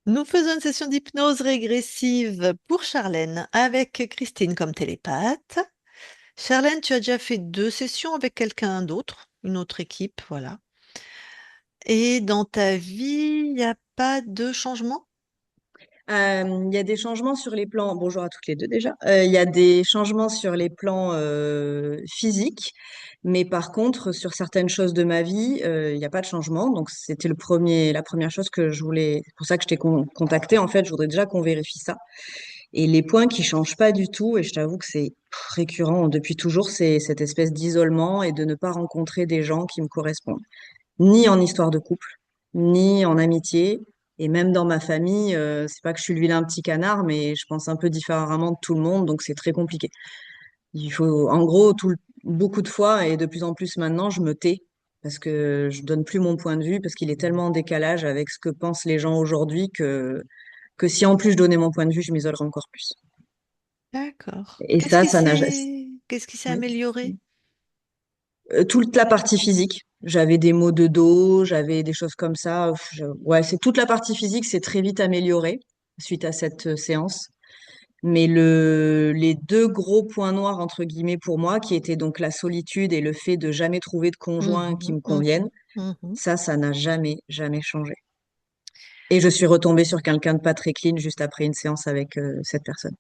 Nous faisons une session d'hypnose régressive pour Charlène avec Christine comme télépathe. Charlène, tu as déjà fait 2 sessions avec quelqu'un d'autre, une autre équipe, voilà. Et dans ta vie, il n'y a pas de changement? Il y a des changements sur les plans. Bonjour à toutes les deux déjà. Il y a des changements sur les plans physiques, mais par contre, sur certaines choses de ma vie, il n'y a pas de changement. Donc, c'était la première chose que je voulais. C'est pour ça que je t'ai contacté. En fait, je voudrais déjà qu'on vérifie ça. Et les points qui changent pas du tout, et je t'avoue que c'est récurrent depuis toujours, c'est cette espèce d'isolement et de ne pas rencontrer des gens qui me correspondent ni en histoire de couple, ni en amitié. Et même dans ma famille, c'est pas que je suis le vilain petit canard, mais je pense un peu différemment de tout le monde, donc c'est très compliqué. Il faut, en gros, beaucoup de fois, et de plus en plus maintenant, je me tais parce que je donne plus mon point de vue, parce qu'il est tellement en décalage avec ce que pensent les gens aujourd'hui que si en plus je donnais mon point de vue, je m'isolerais encore plus. D'accord. Et Qu'est-ce ça, qui ça n'a... s'est Oui. amélioré? Toute la partie physique. J'avais des maux de dos, j'avais des choses comme ça. Ouais, c'est toute la partie physique s'est très vite améliorée suite à cette séance. Mais les deux gros points noirs, entre guillemets, pour moi, qui étaient donc la solitude et le fait de jamais trouver de conjoint qui Mhm, me mhm, convienne, mhm. ça n'a jamais, jamais changé. Et je suis retombée sur quelqu'un de pas très clean juste après une séance avec cette personne.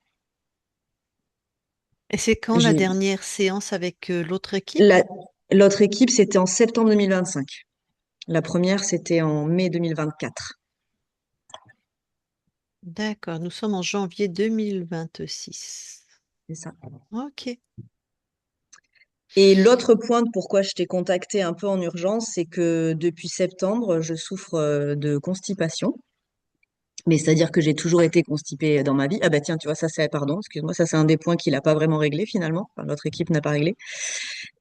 Et c'est quand la J'ai, dernière séance avec l'autre équipe? la, l'autre équipe, c'était en septembre 2025. La première, c'était en mai 2024. D'accord, nous sommes en janvier 2026. C'est ça. Ok. Et l'autre point de pourquoi je t'ai contacté un peu en urgence, c'est que depuis septembre, je souffre de constipation. Mais c'est-à-dire que j'ai toujours été constipée dans ma vie. Ah bah tiens, tu vois, ça c'est, pardon, excuse-moi, ça c'est un des points qu'il n'a pas vraiment réglé finalement. Enfin, notre équipe n'a pas réglé.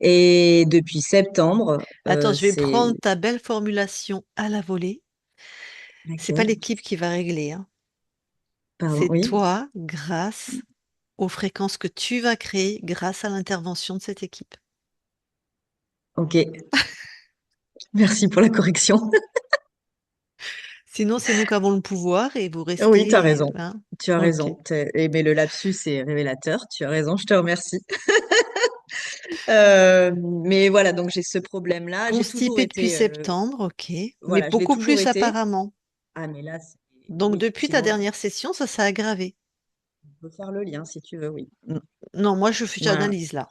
Et depuis septembre, Attends, je vais c'est... prendre ta belle formulation à la volée. C'est pas Laquelle? l'équipe qui va régler, hein. Pardon, C'est oui. toi, grâce aux fréquences que tu vas créer grâce à l'intervention de cette équipe. Ok, merci pour la correction. Sinon, c'est nous qui avons le pouvoir et vous Oui, tu as restez, raison. hein. Tu as Ok. raison. Mais le lapsus est révélateur. Tu as raison, je te remercie. Mais voilà, donc j'ai ce problème-là. J'ai toujours Constipé depuis été, septembre, ok. Mais voilà, je l'ai beaucoup toujours plus été. apparemment. Ah, mais là, Donc, oui, depuis ta sinon, dernière session, ça s'est aggravé. on peut faire le lien si tu veux, oui. Non, moi, Voilà. j'analyse là.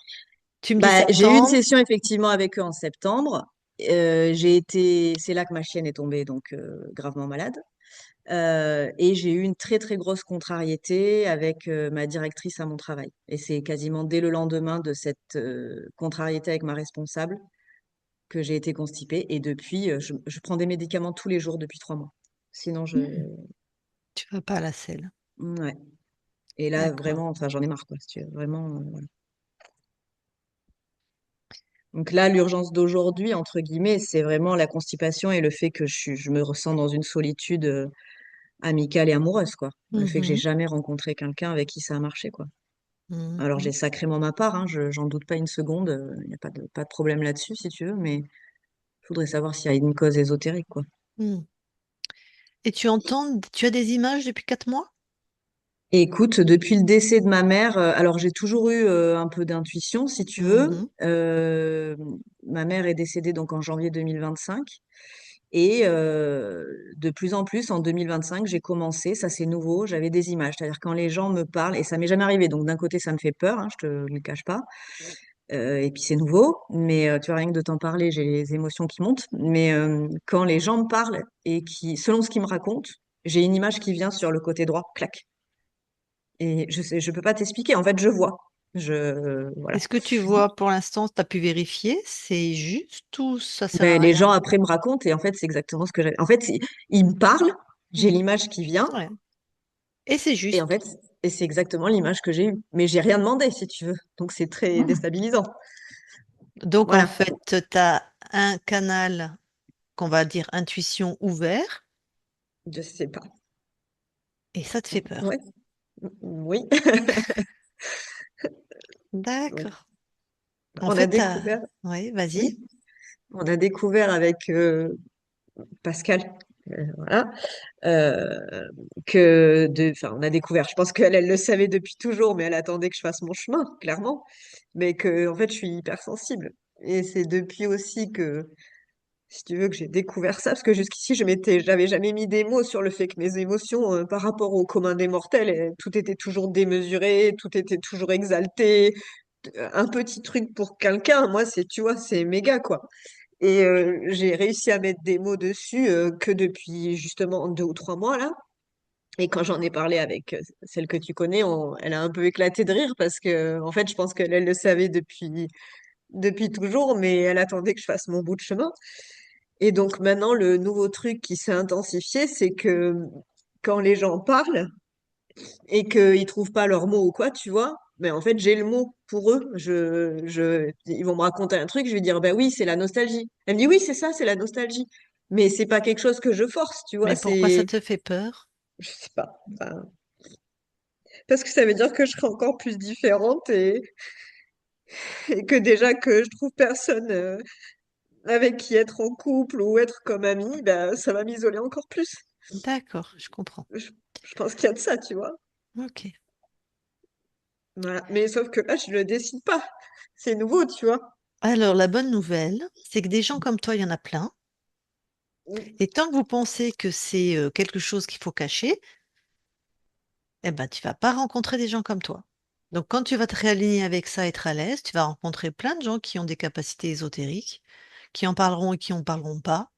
Tu me dis Bah, j'ai eu une septembre. session effectivement avec eux en septembre. C'est là que ma chienne est tombée, donc gravement malade. Et j'ai eu une très très grosse contrariété avec ma directrice à mon travail. Et c'est quasiment dès le lendemain de cette contrariété avec ma responsable que j'ai été constipée. Et depuis, je prends des médicaments tous les jours depuis 3 mois. Sinon, Hmm, tu vas pas à la selle. ouais. Et là, D'accord. vraiment, enfin, j'en ai marre, quoi, si tu veux. Vraiment, voilà. Donc là, l'urgence d'aujourd'hui, entre guillemets, c'est vraiment la constipation et le fait que je me ressens dans une solitude amicale et amoureuse, quoi. Le fait que j'ai Mhm, jamais rencontré quelqu'un avec qui ça a marché, quoi. Alors mhm, j'ai sacrément ma part, hein, j'en doute pas une seconde, il n'y a pas de problème là-dessus, si tu veux, mais il faudrait savoir s'il y a une cause ésotérique, quoi. mhm. Et tu as des images depuis 4 mois? Et écoute, depuis le décès de ma mère, alors j'ai toujours eu un peu d'intuition, si tu veux. Mhm. Euh, Ma mère est décédée donc en janvier 2025. Et de plus en plus, en 2025, j'ai commencé, ça c'est nouveau, j'avais des images. C'est-à-dire quand les gens me parlent, et ça m'est jamais arrivé, donc d'un côté ça me fait peur, hein, je te le cache pas. Et puis c'est nouveau, mais tu vois, rien que de t'en parler, j'ai les émotions qui montent. Mais quand les gens me parlent et qui, selon ce qu'ils me racontent, j'ai une image qui vient sur le côté droit, clac. Et je sais, je peux pas t'expliquer. En fait, je vois. Et Voilà. ce que tu vois pour l'instant, tu as pu vérifier, c'est juste ou ça sert à Ben, les rien? gens après me racontent et en fait, c'est exactement ce que j'ai. En fait, ils me parlent, j'ai Mhm. l'image qui vient Ouais. Et c'est et en juste. fait, et c'est exactement l'image que j'ai eue. Mais j'ai rien demandé, si tu veux. Donc c'est très déstabilisant. Donc en Voilà. fait, tu as un canal qu'on va dire intuition ouvert Je sais pas. et ça te fait peur. Ouais. Oui. Oui. D'accord. En On a fait, découvert. Oui, vas-y. Oui. On a découvert avec Pascal. voilà, euh, enfin, on a découvert, je pense qu'elle, elle le savait depuis toujours, mais elle attendait que je fasse mon chemin, clairement, mais que, en fait, je suis hypersensible. Et c'est depuis aussi que, si tu veux, que j'ai découvert ça, parce que jusqu'ici, j'avais jamais mis des mots sur le fait que mes émotions, par rapport au commun des mortels, tout était toujours démesuré, tout était toujours exalté. Un petit truc pour quelqu'un, moi, tu vois, c'est méga, quoi. Et j'ai réussi à mettre des mots dessus que depuis justement 2 ou 3 mois là. Et quand j'en ai parlé avec celle que tu connais, elle a un peu éclaté de rire parce que en fait, je pense qu'elle elle le savait depuis toujours, mais elle attendait que je fasse mon bout de chemin. Et donc maintenant, le nouveau truc qui s'est intensifié, c'est que quand les gens parlent et qu'ils trouvent pas leurs mots ou quoi, tu vois, mais en fait, j'ai le mot pour eux. Ils vont me raconter un truc, je vais dire, ben oui, c'est la nostalgie. Elle me dit, oui, c'est ça, c'est la nostalgie. Mais c'est pas quelque chose que je force, tu vois, Mais pourquoi ça c'est, te fait peur? je sais pas. Enfin, parce que ça veut dire que je serai encore plus différente et que déjà que je trouve personne avec qui être en couple ou être comme amie, ben, ça va m'isoler encore plus. D'accord, je comprends. Je, je pense qu'il y a de ça, tu vois. Ok. Voilà. Mais sauf que là, je le décide pas. C'est nouveau, tu vois. Alors, la bonne nouvelle, c'est que des gens comme toi, il y en a plein. Mm. Et tant que vous pensez que c'est quelque chose qu'il faut cacher, eh ben, tu vas pas rencontrer des gens comme toi. Donc, quand tu vas te réaligner avec ça, être à l'aise, tu vas rencontrer plein de gens qui ont des capacités ésotériques, qui en parleront et qui en parleront pas.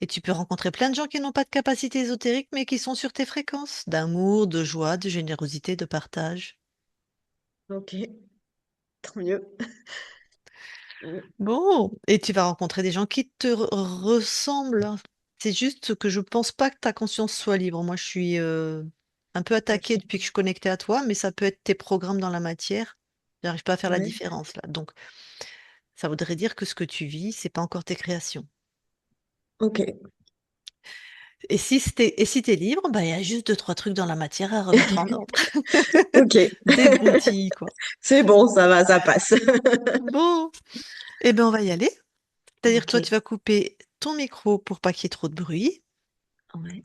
Et tu peux rencontrer plein de gens qui n'ont pas de capacité ésotérique, mais qui sont sur tes fréquences d'amour, de joie, de générosité, de partage. Ok, tant mieux. Mm. Bon, et tu vas rencontrer des gens qui te ressemblent. C'est juste que je pense pas que ta conscience soit libre. Moi, je suis un peu attaquée Ok. depuis que je suis connectée à toi, mais ça peut être tes programmes dans la matière. J'arrive pas à faire la Ouais. différence là. Donc, ça voudrait dire que ce que tu vis, c'est pas encore tes créations. Ok. Et si t'es libre, bah, il y a juste deux, trois trucs dans la matière à remettre en ordre. Ok. Des broutilles, quoi. C'est bon, ça va, ça passe. Bon, eh ben on va y aller. C'est-à-dire que Ok. toi, tu vas couper ton micro pour pas qu'il y ait trop de bruit. Ouais.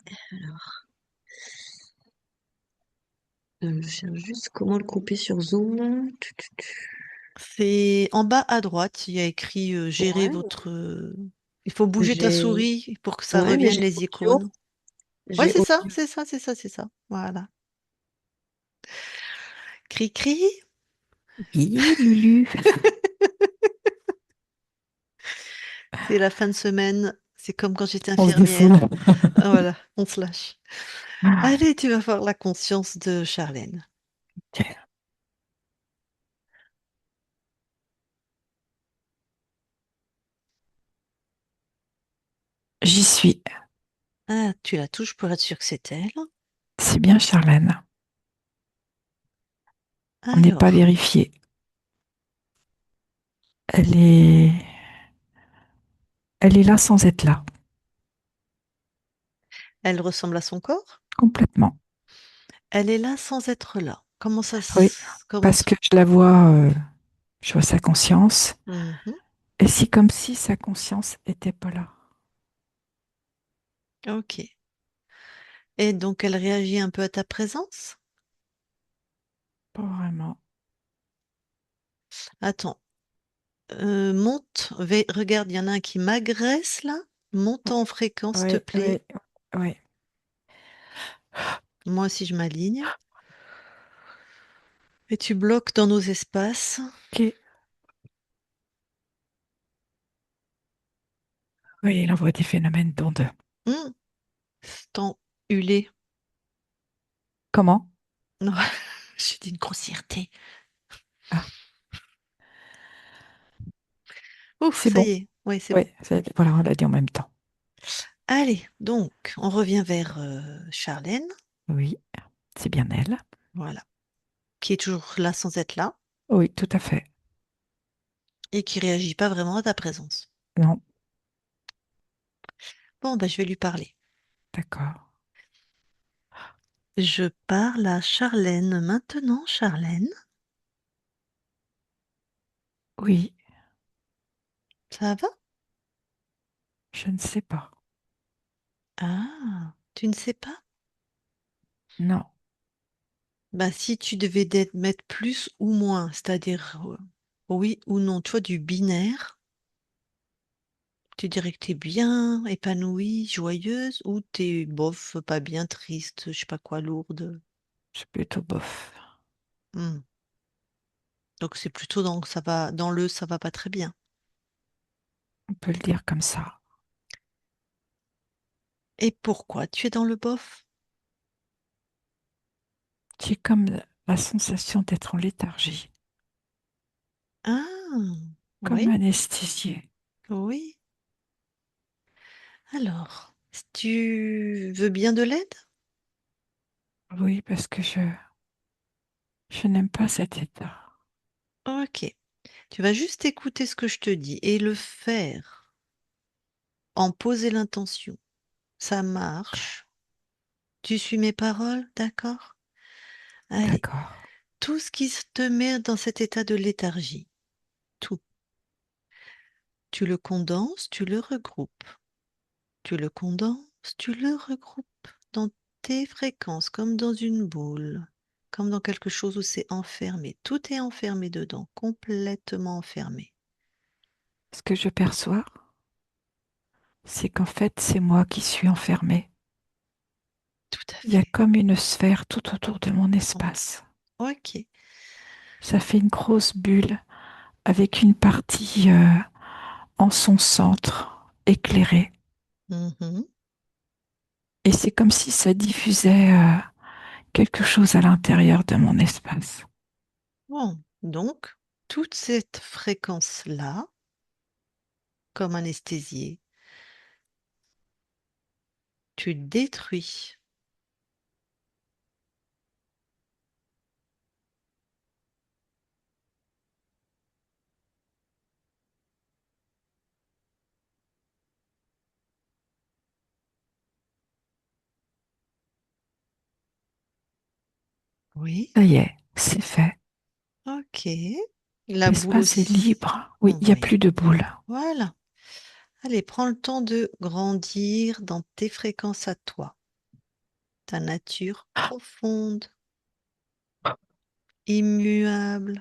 Je cherche juste comment le couper sur Zoom. C'est en bas à droite, il y a écrit gérer Ouais. votre. Il faut bouger ta J'ai. souris pour que ça Ouais, mais revienne j'ai les audio. icônes. Ouais, J'ai c'est ça, audio. c'est ça, c'est ça, c'est ça. Voilà. Cri-cri, Oui, Lulu. c'est la fin de semaine. C'est comme quand j'étais On se défoule. infirmière. Ah, voilà, on se lâche. Allez, tu vas voir la conscience de Charlène. Ok. J'y suis. Ah, tu la touches pour être sûr que c'est elle. C'est bien Charlène. On n'est pas Alors, vérifié. Elle est... Elle est là sans être là. elle ressemble à son corps? Complètement. Elle est là sans être là. Comment ça Oui. se... Comment Parce se... que je la vois, je vois sa conscience. Mhm, Et c'est comme si sa conscience était pas là. ok. Et donc, elle réagit un peu à ta présence? Pas vraiment. Attends. Monte, regarde, il y en a un qui m'agresse là. Monte en fréquence, s'il te Oui, plaît. oui, oui. Moi aussi, je m'aligne. Et tu bloques dans nos espaces. Ok. Oui, il envoie des phénomènes d'ondes. Hum, Tant hulé. Comment? Non, j'ai dit une grossièreté. Ah, Ouf, c'est ça bon. y est. Oui, c'est Oui, bon. voilà, on l'a dit en même temps. Allez, donc, on revient vers Charlène. Oui, c'est bien elle. Voilà. Qui est toujours là sans être là. Oui, tout à fait. Et qui réagit pas vraiment à ta présence. Non, Bon, bah, je vais lui parler. d'accord. Je parle à Charlène maintenant, Charlène. Oui, Ça va? je ne sais pas. Ah, tu ne sais pas? Non, Bah, si tu devais mettre plus ou moins, c'est-à-dire oui ou non, tu vois, du binaire, tu dirais que t'es bien épanouie, joyeuse, ou t'es bof, pas bien, triste, je sais pas quoi, lourde. je suis plutôt bof. Hmm. Donc c'est plutôt dans ça va, dans le ça va pas très bien. On peut le dire comme ça. Et pourquoi tu es dans le bof? J'ai comme la sensation d'être en léthargie, Ah, comme oui, anesthésiée. oui. Alors, si tu veux bien de l'aide? Oui, parce que je n'aime pas cet état. Ok. Tu vas juste écouter ce que je te dis et le faire, en poser l'intention. Ça marche. Tu suis mes paroles, d'accord? Allez, D'accord. tout ce qui te met dans cet état de léthargie, tout, tu le condenses, tu le regroupes. Tu le condenses, tu le regroupes dans tes fréquences, comme dans une boule, comme dans quelque chose où c'est enfermé. Tout est enfermé dedans, complètement enfermé. Ce que je perçois, c'est qu'en fait, c'est moi qui suis enfermée. Tout à Il y a fait. comme une sphère tout autour de mon Oh, espace. ok. Ça fait une grosse bulle avec une partie en son centre, éclairée. Mhm. Et c'est comme si ça diffusait quelque chose à l'intérieur de mon espace. Bon, donc, toute cette fréquence-là, comme anesthésiée, tu détruis. Oui, Ça y est, c'est fait. ok. La boule L'espace est aussi. libre. Oui, il n'y a Oui, plus de boule. voilà. Allez, prends le temps de grandir dans tes fréquences à toi, ta nature profonde, immuable.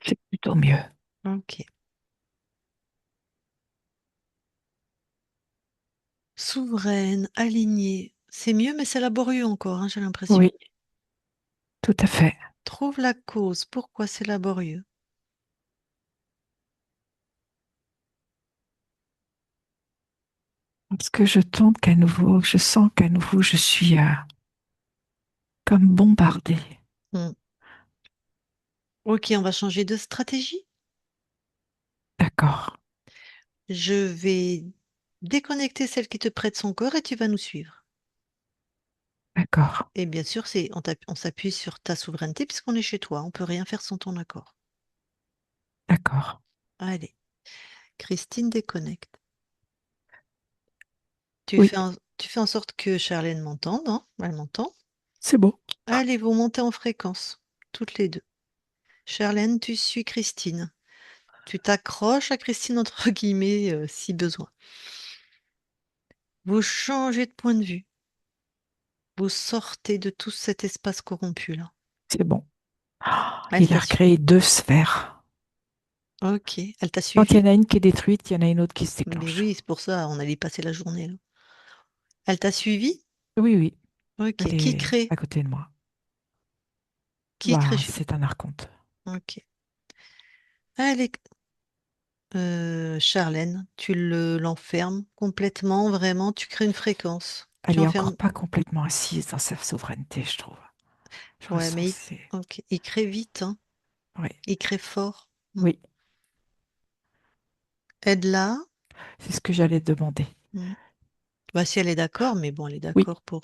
C'est plutôt mieux. Ok. Souveraine, alignée. C'est mieux, mais c'est laborieux encore, hein, j'ai l'impression. Oui, tout à fait. Trouve la cause. Pourquoi c'est laborieux? Parce que je tombe qu'à nouveau, je sens qu'à nouveau, je suis comme bombardée. Hmm. Ok, on va changer de stratégie. D'accord, Je vais déconnecter celle qui te prête son corps et tu vas nous suivre. d'accord, Et bien sûr, on s'appuie sur ta souveraineté puisqu'on est chez toi. On peut rien faire sans ton accord. d'accord. Allez, Christine déconnecte. Oui, Tu fais en sorte que Charlène m'entende, hein? Elle m'entend. c'est bon. Allez, vous montez en fréquence, toutes les deux. Charlène, tu suis Christine. Tu t'accroches à Christine entre guillemets si besoin. Vous changez de point de vue. Vous sortez de tout cet espace corrompu là. C'est bon. Ah, Elle il a t'a su. recréé deux sphères. Ok. Elle t'a Quand il y suivi? en a une qui est détruite, il y en a une autre qui se Mais déclenche. oui, c'est pour ça, on allait y passer la journée là. Elle t'a suivi? Oui, oui, Ok. elle Qui est crée? à côté de moi. Qui crée Bah, chez vous? c'est un archonte. Ok. Allez, Charlène, l'enfermes complètement, vraiment, tu crées une fréquence. Tu Elle est encore enfermes. pas complètement assise dans sa souveraineté, je trouve. Je Ouais, ressens, c'est... ok. Il crée vite, hein. Oui, Il crée fort. Mm. oui, Aide-la. c'est ce que j'allais demander. Mm. Bah, si elle est d'accord, mais bon, elle est Oui, d'accord pour.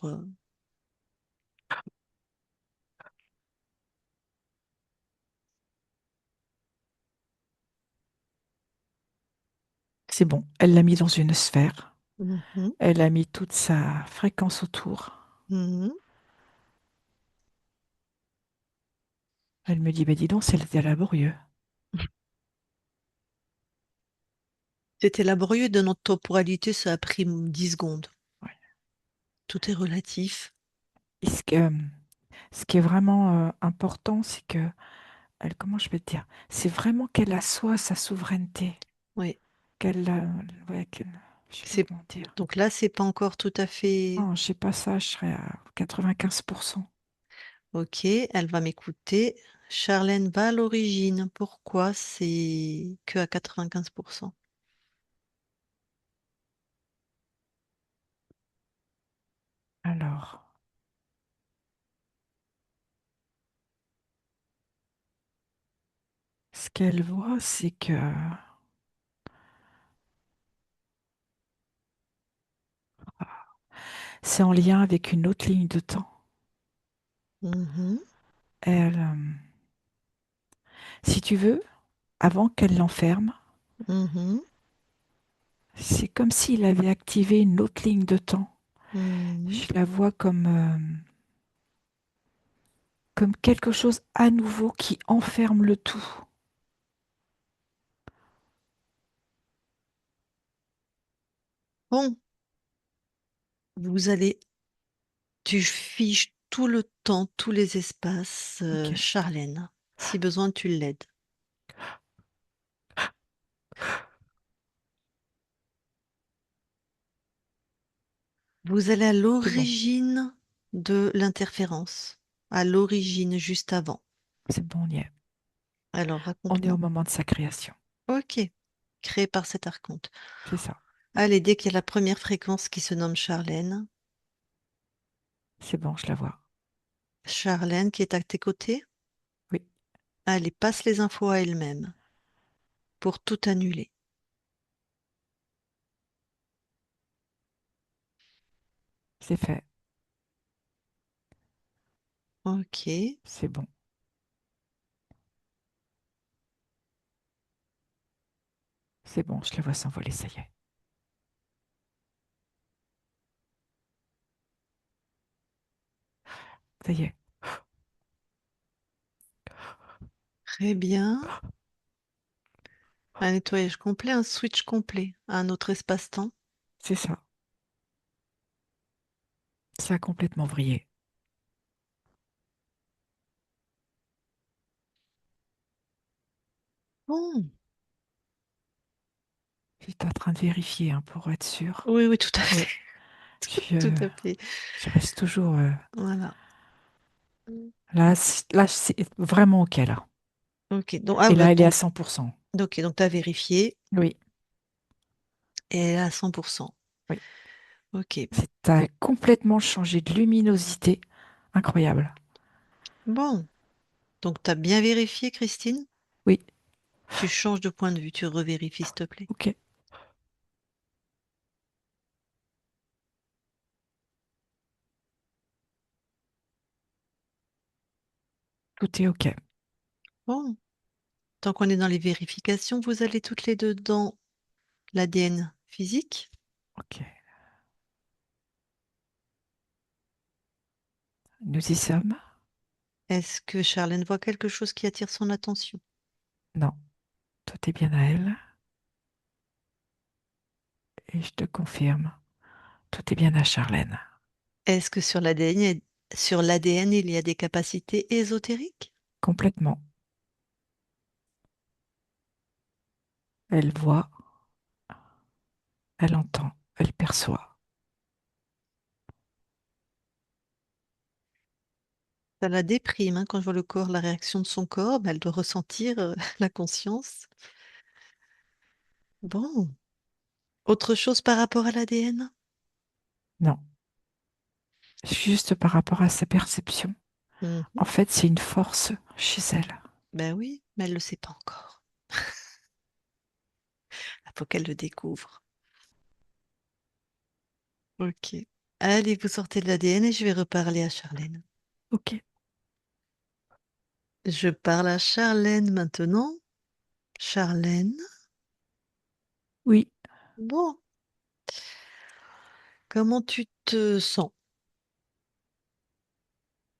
c'est bon. Elle l'a mis dans une sphère. Mhm, Elle a mis toute sa fréquence autour. mhm. Elle me dit, bah dis donc, c'était laborieux. C'était laborieux de notre temporalité, ça a pris 10 secondes. Ouais. Tout est relatif. Et ce qui est vraiment important, c'est que, comment je vais te dire, c'est vraiment qu'elle assoit sa souveraineté, Oui. qu'elle, ouais, je sais pas C'est... comment dire. Donc là, c'est pas encore tout à fait Non, je sais pas ça, je serais à 95%. OK. Elle va m'écouter. Charlène va à l'origine. Pourquoi c'est que à 95%? Alors, ce qu'elle voit, c'est que c'est en lien avec une autre ligne de temps. Mhm, Elle, si tu veux, avant qu'elle l'enferme, mhm, c'est comme s'il avait activé une autre ligne de temps. mhm. Je la vois comme quelque chose à nouveau qui enferme le tout. Bon, vous allez, tu fiches tout le temps, tous les espaces, Ok, Charlène. Si besoin, tu l'aides. Vous allez à c'est bon, l'origine de l'interférence, à l'origine, juste avant. c'est bon, on y est. Alors, On est au raconte-moi. moment de sa création. Ok, créé par cet archonte. C'est ça, Allez, dès qu'il y a la première fréquence qui se nomme Charlène, c'est bon, je la vois. Charlène qui est à tes côtés, Oui, allez, passe les infos à elle-même pour tout annuler. c'est fait, Ok, c'est bon, c'est bon, je la vois s'envoler, ça y est. Ça y est, très bien. Un nettoyage complet, un switch complet à un autre espace-temps. c'est ça. Ça a complètement vrillé. Bon, J'étais en train de vérifier hein, pour être sûr. oui, oui, tout à Oui, fait. Tout je, à fait. je reste toujours Voilà. là. Là, c'est vraiment OK là. Ok, donc, ah, Et bah, là, elle est à donc, 100%. ok, donc tu as vérifié Oui, et elle est à 100%. oui. Ok, Ça a complètement changé de luminosité. Incroyable. bon, donc tu as bien vérifié, Christine? Oui, Tu changes de point de vue, tu revérifies, s'il te plaît. OK. Tout est OK. Bon, tant qu'on est dans les vérifications, vous allez toutes les deux dans l'ADN physique. OK. Nous y sommes? Est-ce que Charlène voit quelque chose qui attire son attention? Non. Tout est bien à elle. Et je te confirme, tout est bien à Charlène. Est-ce que sur l'ADN, il y a des capacités ésotériques? Complètement. Elle voit, elle entend, elle perçoit. Ça la déprime, hein, quand je vois le corps, la réaction de son corps, bah, elle doit ressentir la conscience. Bon, autre chose par rapport à l'ADN? Non. Juste par rapport à sa perception. En fait, c'est une force chez elle. Ben oui, mais elle ne le sait pas encore. Il faut qu'elle le découvre. Ok. Allez, vous sortez de l'ADN et je vais reparler à Charlène. OK. Je parle à Charlène maintenant. Charlène, Oui, bon, comment tu te sens?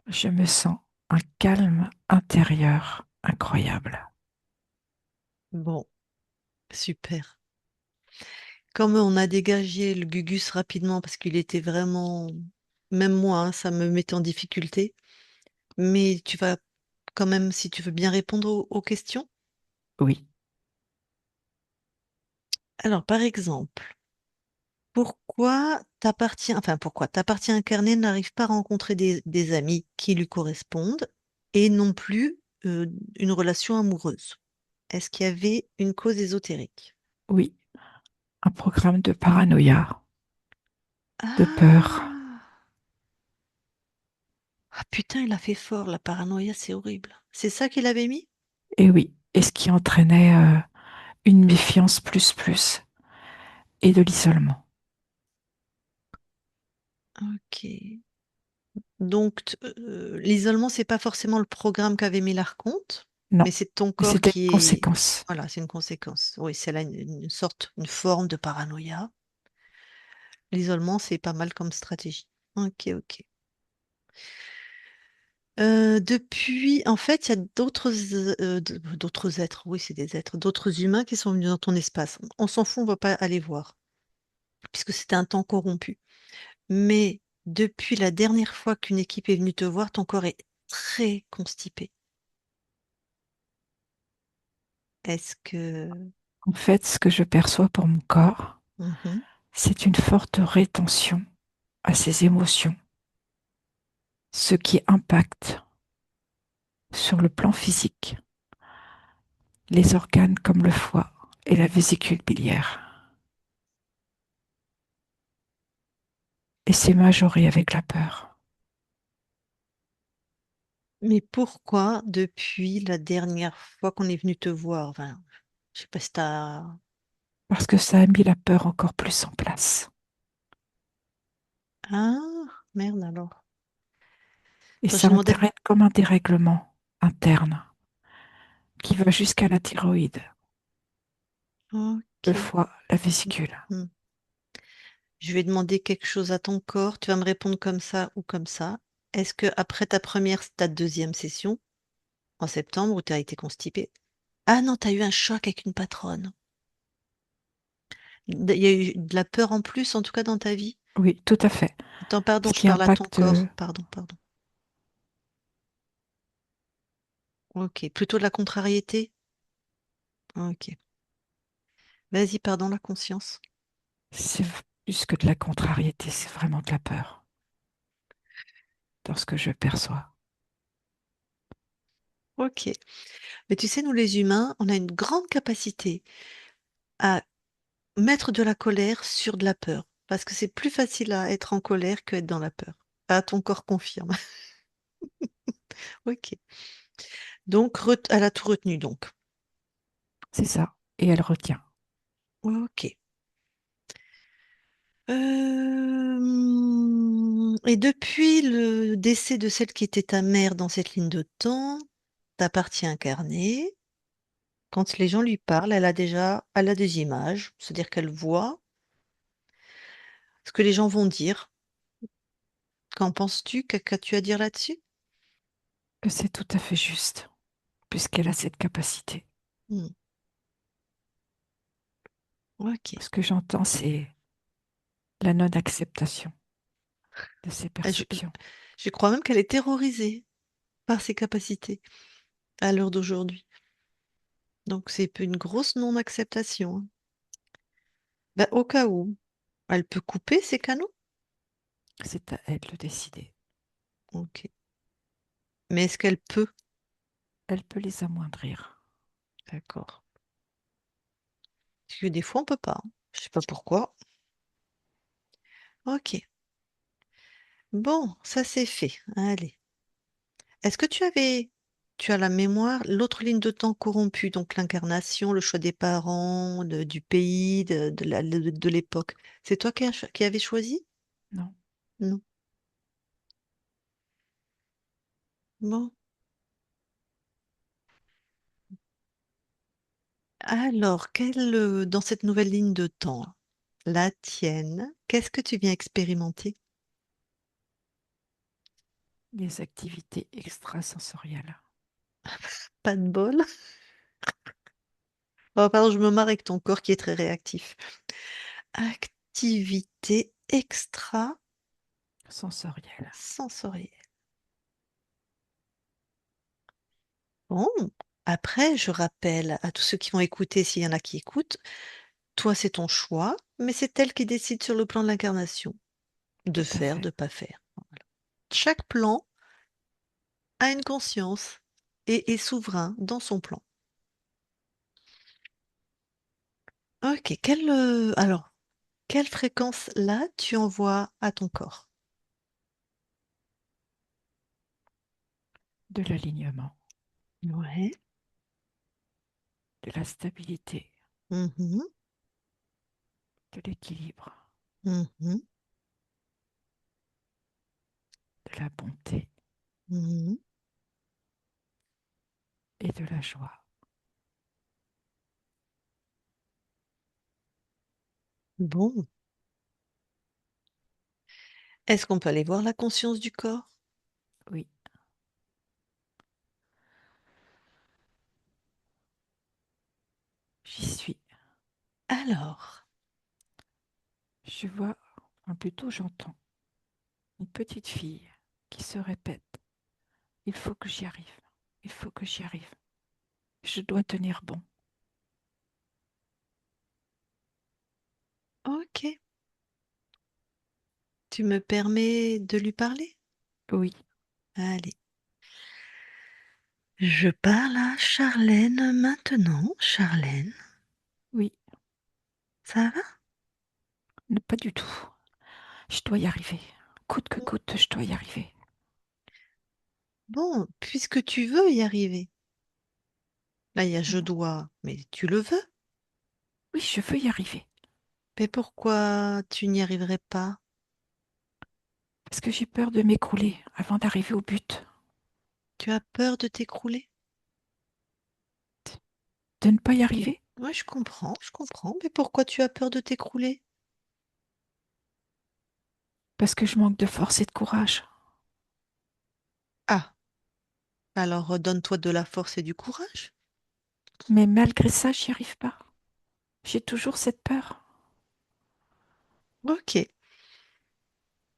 je me sens un calme intérieur incroyable. Bon, super. Comme on a dégagé le Gugus rapidement parce qu'il était vraiment, même moi, hein, ça me mettait en difficulté. Mais tu vas quand même, si tu veux bien répondre aux questions. Oui, Alors, par exemple, pourquoi ta partie incarnée n'arrive pas à rencontrer des amis qui lui correspondent et non plus une relation amoureuse? Est-ce qu'il y avait une cause ésotérique? oui, un programme de paranoïa, de peur. Ah, ah putain, il a fait fort, la paranoïa, c'est horrible. C'est ça qu'il avait mis? Et oui, et ce qui entraînait une méfiance plus et de l'isolement. Ok. Donc, l'isolement, c'est pas forcément le programme qu'avait mis l'archonte, Non, mais c'est ton mais corps c'était une qui est. conséquence. Voilà, c'est une conséquence. Oui, c'est là une sorte, une forme de paranoïa. L'isolement, c'est pas mal comme stratégie. Ok, ok. En fait, il y a d'autres êtres, oui, c'est des êtres, d'autres humains qui sont venus dans ton espace. On s'en fout, on va pas aller voir, puisque c'était un temps corrompu. Mais depuis la dernière fois qu'une équipe est venue te voir, ton corps est très constipé. Est-ce que... En fait, ce que je perçois pour mon corps, Mhm. c'est une forte rétention à ses émotions, ce qui impacte sur le plan physique les organes comme le foie et la vésicule biliaire. Et c'est majoré avec la peur, Mais pourquoi, depuis la dernière fois qu'on est venu te voir, enfin, je sais pas si t'as... parce que ça a mis la peur encore plus en place. Ah, merde alors. Et Attends, ça j'ai demandé... entraîne comme un dérèglement interne qui va jusqu'à la thyroïde, le Ok. foie, la vésicule. Hmm. Je vais demander quelque chose à ton corps. Tu vas me répondre comme ça ou comme ça. Est-ce que après ta deuxième session, en septembre, où tu as été constipé... Ah non, tu as eu un choc avec une patronne. Il y a eu de la peur en plus, en tout cas dans ta vie. Oui, tout à fait. Attends, pardon, Ce je qui parle à ton impacte, corps. Pardon, pardon. Ok. Plutôt de la contrariété? Ok. Vas-y, pardon, la conscience. c'est plus que de la contrariété, c'est vraiment de la peur dans ce que je perçois. Ok. Mais tu sais, nous les humains, on a une grande capacité à mettre de la colère sur de la peur. Parce que c'est plus facile à être en colère que être dans la peur. Ah, ton corps confirme. Ok. Donc, elle a tout retenu, donc. C'est ça. Et elle retient. Ok. Et depuis le décès de celle qui était ta mère dans cette ligne de temps, ta partie incarnée, quand les gens lui parlent, elle a des images, c'est-à-dire qu'elle voit ce que les gens vont dire. Qu'en penses-tu? Qu'as-tu à dire là-dessus? Que c'est tout à fait juste, puisqu'elle a cette capacité. Hmm. Ok. Ce que j'entends, c'est la non-acceptation de ses Ah, perceptions. je crois même qu'elle est terrorisée par ses capacités à l'heure d'aujourd'hui. Donc c'est une grosse non-acceptation, hein. Bah, au cas où, elle peut couper ses canaux? C'est à elle de décider. Ok. Mais est-ce qu'elle peut? Elle peut les amoindrir. D'accord. Parce que des fois, on peut pas, hein. Je sais pas pourquoi. Ok. Bon, ça c'est fait. Allez. Est-ce que tu as la mémoire, l'autre ligne de temps corrompue, donc l'incarnation, le choix des parents, du pays, de l'époque. C'est toi qui avais choisi? Non, Non. Bon. Alors, dans cette nouvelle ligne de temps, la tienne, qu'est-ce que tu viens expérimenter? Les activités extrasensorielles. Pas de bol. Oh, pardon, je me marre avec ton corps qui est très réactif. Activité Sensorielles. extrasensorielle. Bon, après, je rappelle à tous ceux qui vont écouter, s'il y en a qui écoutent, toi, c'est ton choix, mais c'est elle qui décide sur le plan de l'incarnation, de Tout à faire, fait. de pas faire. Voilà. Chaque plan a une conscience et est souverain dans son plan. Ok, alors, quelle fréquence là tu envoies à ton corps? De l'alignement, Ouais. de la stabilité, Mhm, de l'équilibre, mhm, de la bonté mhm. et de la joie. Bon. Est-ce qu'on peut aller voir la conscience du corps? Oui, j'y suis. Alors, Je vois, ou plutôt j'entends, une petite fille qui se répète. Il faut que j'y arrive. Il faut que j'y arrive. Je dois tenir bon. ok. Tu me permets de lui parler? Oui, Allez. Je parle à Charlène maintenant. Charlène, oui, ça va? pas du tout. Je dois y arriver. Coûte que coûte, je dois y arriver. Bon, puisque tu veux y arriver. Là, il y a je Non. dois, mais tu le veux. Oui, je veux y arriver. Mais pourquoi tu n'y arriverais pas? Parce que j'ai peur de m'écrouler avant d'arriver au but. Tu as peur de t'écrouler? De ne pas y arriver. Oui, je comprends, je comprends. Mais pourquoi tu as peur de t'écrouler? Parce que je manque de force et de courage. Ah, alors redonne-toi de la force et du courage. Mais malgré ça, j'y arrive pas. J'ai toujours cette peur. Ok.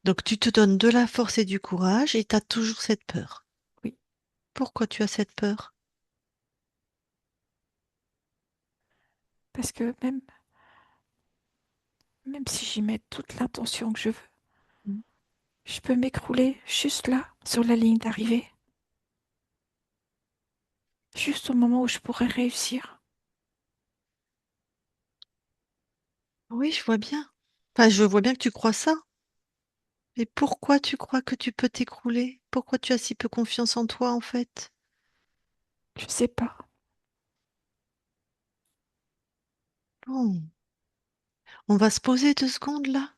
Donc tu te donnes de la force et du courage et tu as toujours cette peur. Oui, Pourquoi tu as cette peur? parce que même si j'y mets toute l'intention que je veux, Mm. je peux m'écrouler juste là, sur la ligne d'arrivée, juste au moment où je pourrais réussir. Oui, je vois bien. Enfin, je vois bien que tu crois ça. Mais pourquoi tu crois que tu peux t'écrouler? Pourquoi tu as si peu confiance en toi, en fait? Je sais pas. Bon, on va se poser 2 secondes là.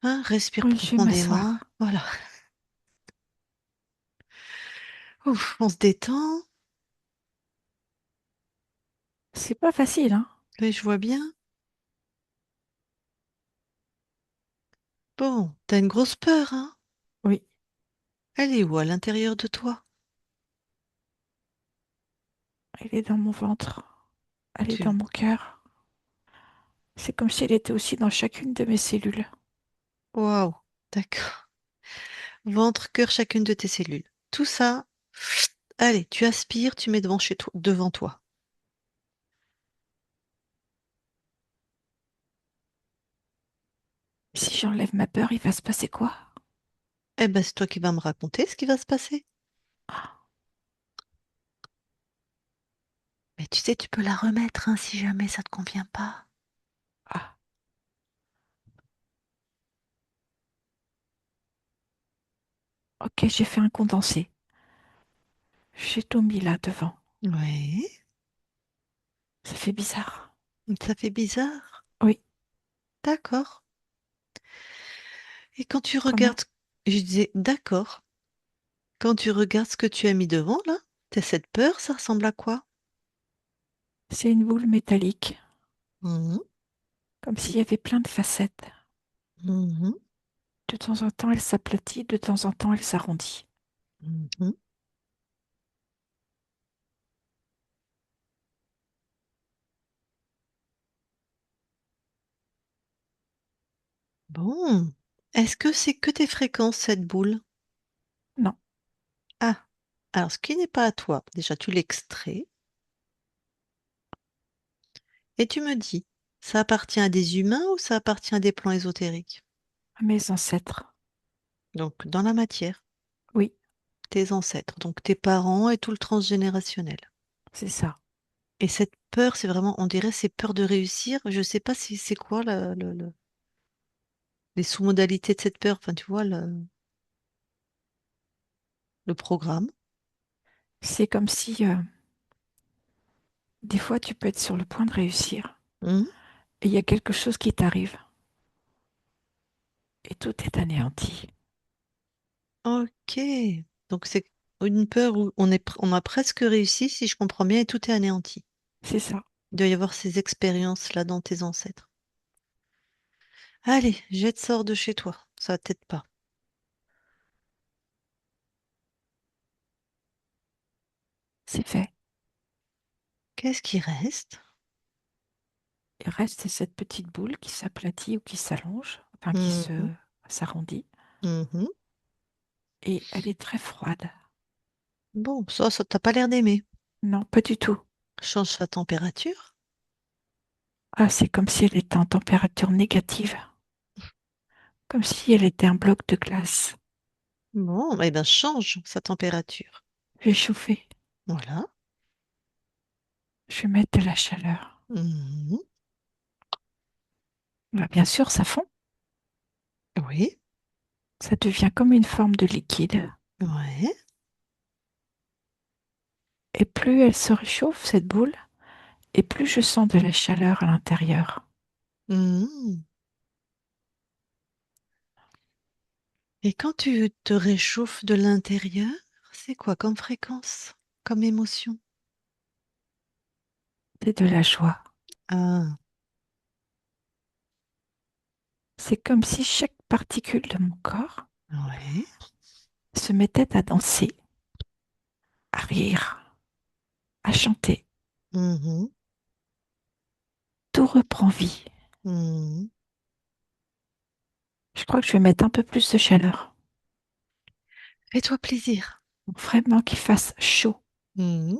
Hein, respire Oui, je vais profondément. m'asseoir. Voilà. Ouf, on se détend. C'est pas facile, hein? Oui, je vois bien. Bon, t'as une grosse peur, hein? Oui, Elle est où à l'intérieur de toi? elle est dans mon ventre. Elle est dans Tu... mon cœur. C'est comme si elle était aussi dans chacune de mes cellules. Waouh, d'accord. Ventre, cœur, chacune de tes cellules. Tout ça, allez, tu aspires, tu mets devant toi. Si j'enlève ma peur, il va se passer quoi? Eh ben, c'est toi qui vas me raconter ce qui va se passer. Ah, Mais tu sais, tu peux la remettre, hein, si jamais ça te convient pas. ah, ok, j'ai fait un condensé. J'ai tout mis là devant. Oui, Ça fait bizarre. ça fait bizarre. Oui, D'accord. Et quand tu comment? regardes, je disais, d'accord. Quand tu regardes ce que tu as mis devant, là, t'as cette peur, ça ressemble à quoi? C'est une boule métallique, Mhm, comme s'il y avait plein de facettes. mhm. De temps en temps, elle s'aplatit, de temps en temps, elle s'arrondit. Mhm. Bon. Est-ce que c'est que tes fréquences, cette boule? Non, Ah. Alors, ce qui n'est pas à toi, déjà, tu l'extrais et tu me dis, ça appartient à des humains ou ça appartient à des plans ésotériques? mes ancêtres. Donc, dans la matière, Oui, tes ancêtres, donc tes parents et tout le transgénérationnel. c'est ça. Et cette peur, c'est vraiment, on dirait, c'est peur de réussir. Je ne sais pas si c'est quoi les sous-modalités de cette peur. Enfin, tu vois, le programme. C'est comme si des fois tu peux être sur le point de réussir Mhm. et il y a quelque chose qui t'arrive et tout est anéanti. Ok. Donc, c'est une peur où on a presque réussi, si je comprends bien, et tout est anéanti. C'est ça. Il doit y avoir ces expériences-là dans tes ancêtres. Allez, jette sort de chez toi. Ça t'aide pas. C'est fait. Qu'est-ce qui reste? Il reste cette petite boule qui s'aplatit ou qui s'allonge, enfin qui Mhm. se s'arrondit Mhm. et elle est très froide. Bon, ça t'as pas l'air d'aimer. Non, pas du tout. Change sa température. Ah, c'est comme si elle était en température négative, comme si elle était un bloc de glace. Bon, eh ben change sa température. Je vais chauffer. Voilà. Je vais mettre de la chaleur. Mhm. Bah, bien sûr, ça fond. Oui. Ça devient comme une forme de liquide. Ouais. Et plus elle se réchauffe, cette boule, et plus je sens de la chaleur à l'intérieur. Mhm. Et quand tu te réchauffes de l'intérieur, c'est quoi comme fréquence, comme émotion? C'est de la joie. Ah, C'est comme si chaque particule de mon corps ouais. se mettait à danser, à rire, à chanter. Mhm. Tout reprend vie. Mhm. Je crois que je vais mettre un peu plus de chaleur. Fais-toi plaisir. Vraiment qu'il fasse chaud. Mhm.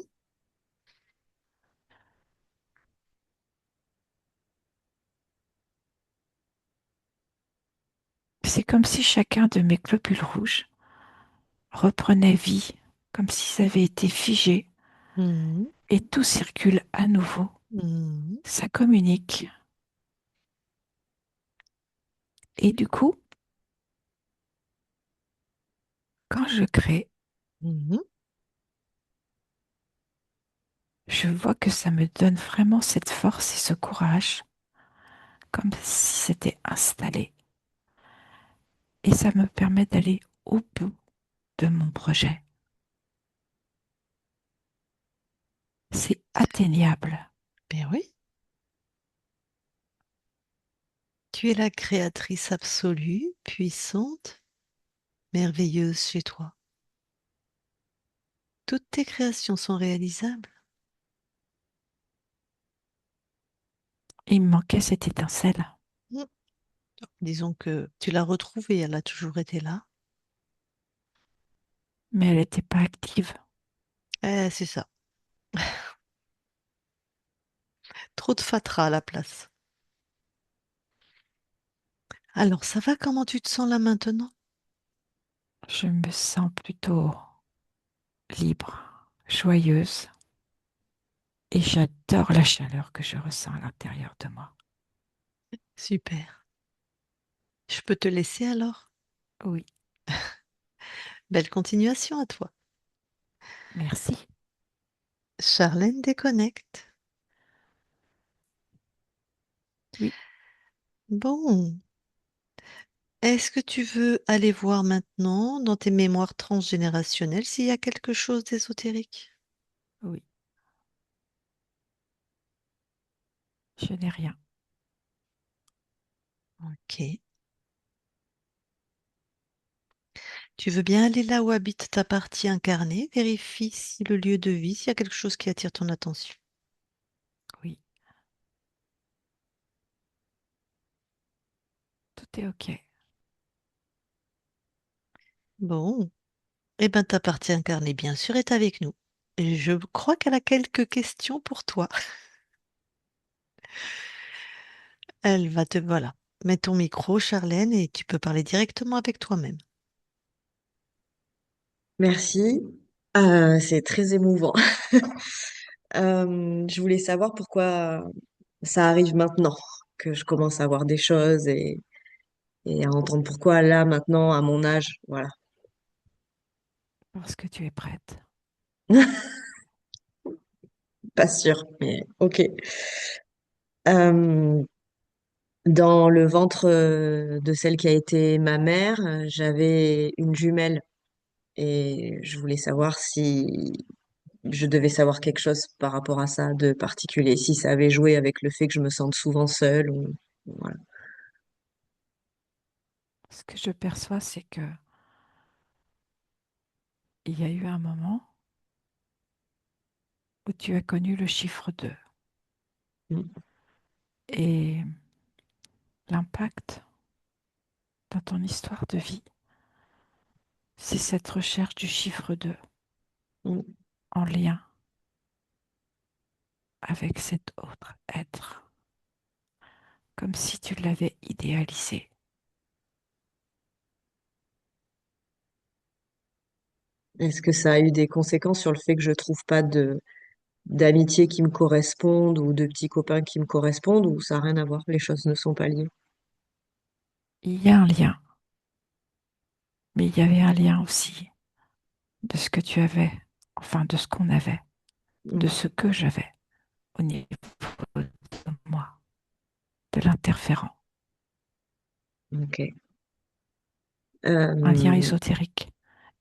C'est comme si chacun de mes globules rouges reprenait vie, comme si ça avait été figé, Mhm. et tout circule à nouveau. Mhm. Ça communique. Et du coup, quand je crée, Mhm. je vois que ça me donne vraiment cette force et ce courage, comme si c'était installé. Et ça me permet d'aller au bout de mon projet. C'est atteignable. Ben oui, tu es la créatrice absolue, puissante, merveilleuse chez toi. Toutes tes créations sont réalisables. Il me manquait cette étincelle, Mm. Disons que tu l'as retrouvée, elle a toujours été là. mais elle n'était pas active. C'est ça. Trop de fatras à la place. Alors, ça va, comment tu te sens là maintenant? Je me sens plutôt libre, joyeuse, et j'adore la chaleur que je ressens à l'intérieur de moi. Super. Je peux te laisser alors? Oui, Belle continuation à toi. merci. Charlène déconnecte. Oui, Bon, est-ce que tu veux aller voir maintenant dans tes mémoires transgénérationnelles s'il y a quelque chose d'ésotérique? oui, je n'ai rien. Ok. Tu veux bien aller là où habite ta partie incarnée? Vérifie si le lieu de vie, s'il y a quelque chose qui attire ton attention. Oui, tout est OK. Bon, eh bien ta partie incarnée, bien sûr, est avec nous. Et je crois qu'elle a quelques questions pour toi. Elle va te... Voilà. Mets ton micro, Charlène, et tu peux parler directement avec toi-même. Merci. C'est très émouvant. Je voulais savoir pourquoi ça arrive maintenant que je commence à voir des choses et à entendre pourquoi là, maintenant, à mon âge, voilà. Parce que tu es prête. Pas sûr, mais ok. Euh, Dans le ventre de celle qui a été ma mère, j'avais une jumelle et je voulais savoir si je devais savoir quelque chose par rapport à ça de particulier, si ça avait joué avec le fait que je me sente souvent seule ou voilà. Ce que je perçois, c'est que il y a eu un moment où tu as connu le chiffre 2 Mm, et l'impact dans ton histoire de vie, c'est cette recherche du chiffre 2 mm. en lien avec cet autre être, comme si tu l'avais idéalisé. Est-ce que ça a eu des conséquences sur le fait que je trouve pas de d'amitié qui me correspondent ou de petits copains qui me correspondent ou ça n'a rien à voir, les choses ne sont pas liées. Il y a un lien, mais il y avait un lien aussi de ce que tu avais, enfin de ce qu'on avait, de Mm, ce que j'avais au niveau de moi, de l'interférent, ok. un lien Euh, ésotérique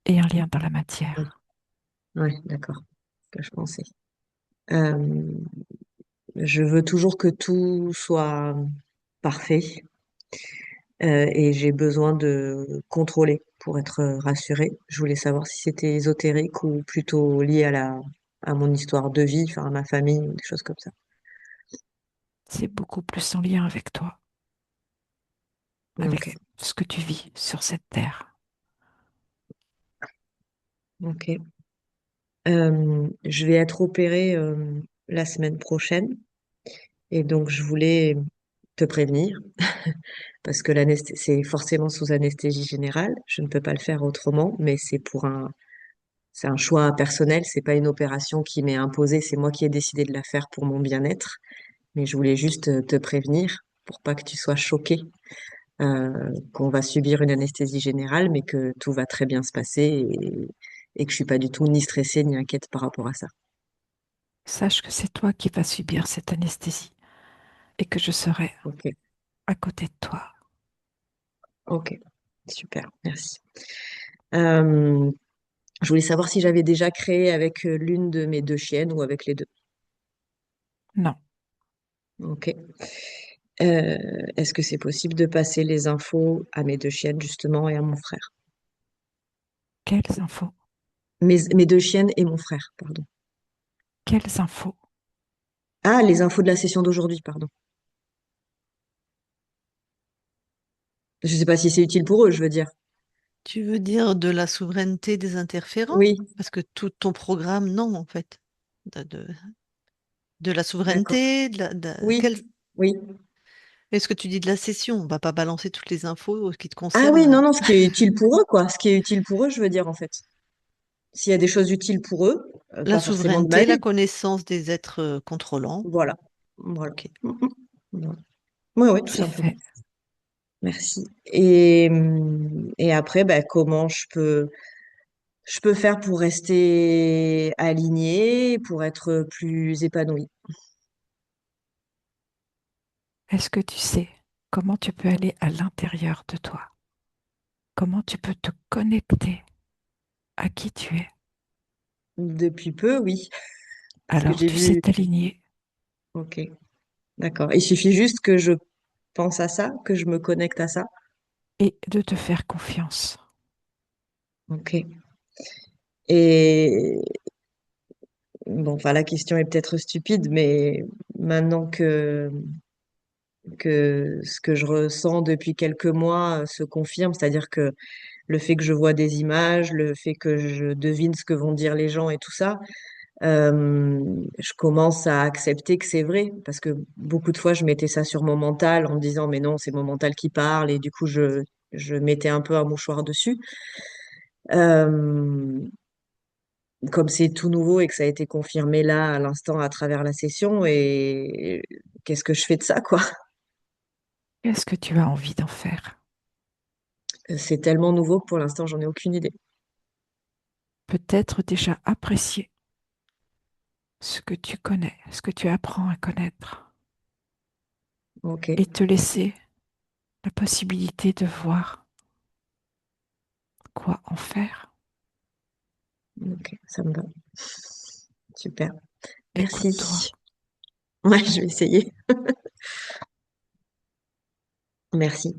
et un lien dans la matière. ouais, d'accord, ce que je pensais. Euh, je veux toujours que tout soit parfait et j'ai besoin de contrôler pour être rassurée. Je voulais savoir si c'était ésotérique ou plutôt lié à à mon histoire de vie, enfin à ma famille, ou des choses comme ça. C'est beaucoup plus en lien avec toi, avec Ok, ce que tu vis sur cette terre. ok. Je vais être opérée la semaine prochaine et donc je voulais te prévenir parce que c'est forcément sous anesthésie générale. Je ne peux pas le faire autrement, mais c'est un choix personnel. C'est pas une opération qui m'est imposée. C'est moi qui ai décidé de la faire pour mon bien-être. Mais je voulais juste te prévenir pour pas que tu sois choquée, qu'on va subir une anesthésie générale, mais que tout va très bien se passer et que je suis pas du tout ni stressée ni inquiète par rapport à ça. Sache que c'est toi qui vas subir cette anesthésie et que je serai Ok, à côté de toi. ok, super, merci. Euh, je voulais savoir si j'avais déjà créé avec l'une de mes deux chiennes ou avec les deux. Non, Ok. Est-ce que c'est possible de passer les infos à mes deux chiennes justement et à mon frère? quelles infos? Mes deux chiennes et mon frère, pardon. Quelles infos? Ah, les infos de la session d'aujourd'hui, pardon. Je sais pas si c'est utile pour eux, je veux dire. Tu veux dire de la souveraineté des interférents? Oui, Parce que tout ton programme, non, en fait. De, de la d'accord. souveraineté, Oui, oui. Est-ce que tu dis de la session? On va pas balancer toutes les infos qui te Ah oui, non, concernent. non, ce qui est utile pour eux, quoi. Ce qui est utile pour eux, je veux dire, en fait. S'il y a des choses utiles pour eux, La pas forcément de ma souveraineté, la vie. connaissance des êtres contrôlants. Voilà. Voilà. Ok. Voilà. Oui, oui, tout C'est simplement. fait. Merci. Et après, bah, comment je peux faire pour rester alignée, pour être plus épanouie. Est-ce que tu sais comment tu peux aller à l'intérieur de toi? Comment tu peux te connecter à qui tu es? Depuis peu, oui, parce que Alors j'ai tu sais vu. t'aligner Ok, d'accord. Il suffit juste que je pense à ça, que je me connecte à ça. et de te faire confiance. Ok. Et bon, enfin, la question est peut-être stupide, mais maintenant que ce que je ressens depuis quelques mois se confirme, c'est-à-dire que le fait que je vois des images, le fait que je devine ce que vont dire les gens et tout ça, je commence à accepter que c'est vrai, parce que beaucoup de fois, je mettais ça sur mon mental en me disant, mais non, c'est mon mental qui parle, et du coup, je mettais un peu un mouchoir dessus. Euh, Comme c'est tout nouveau et que ça a été confirmé là, à l'instant, à travers la session, et qu'est-ce que je fais de ça, quoi? Qu'est-ce que tu as envie d'en faire? C'est tellement nouveau que pour l'instant, j'en ai aucune idée. Peut-être déjà apprécier ce que tu connais, ce que tu apprends à connaître, Ok, et te laisser la possibilité de voir quoi en faire. ok, ça me va. Super. Écoute-toi. Merci. Ouais, je vais essayer. Merci.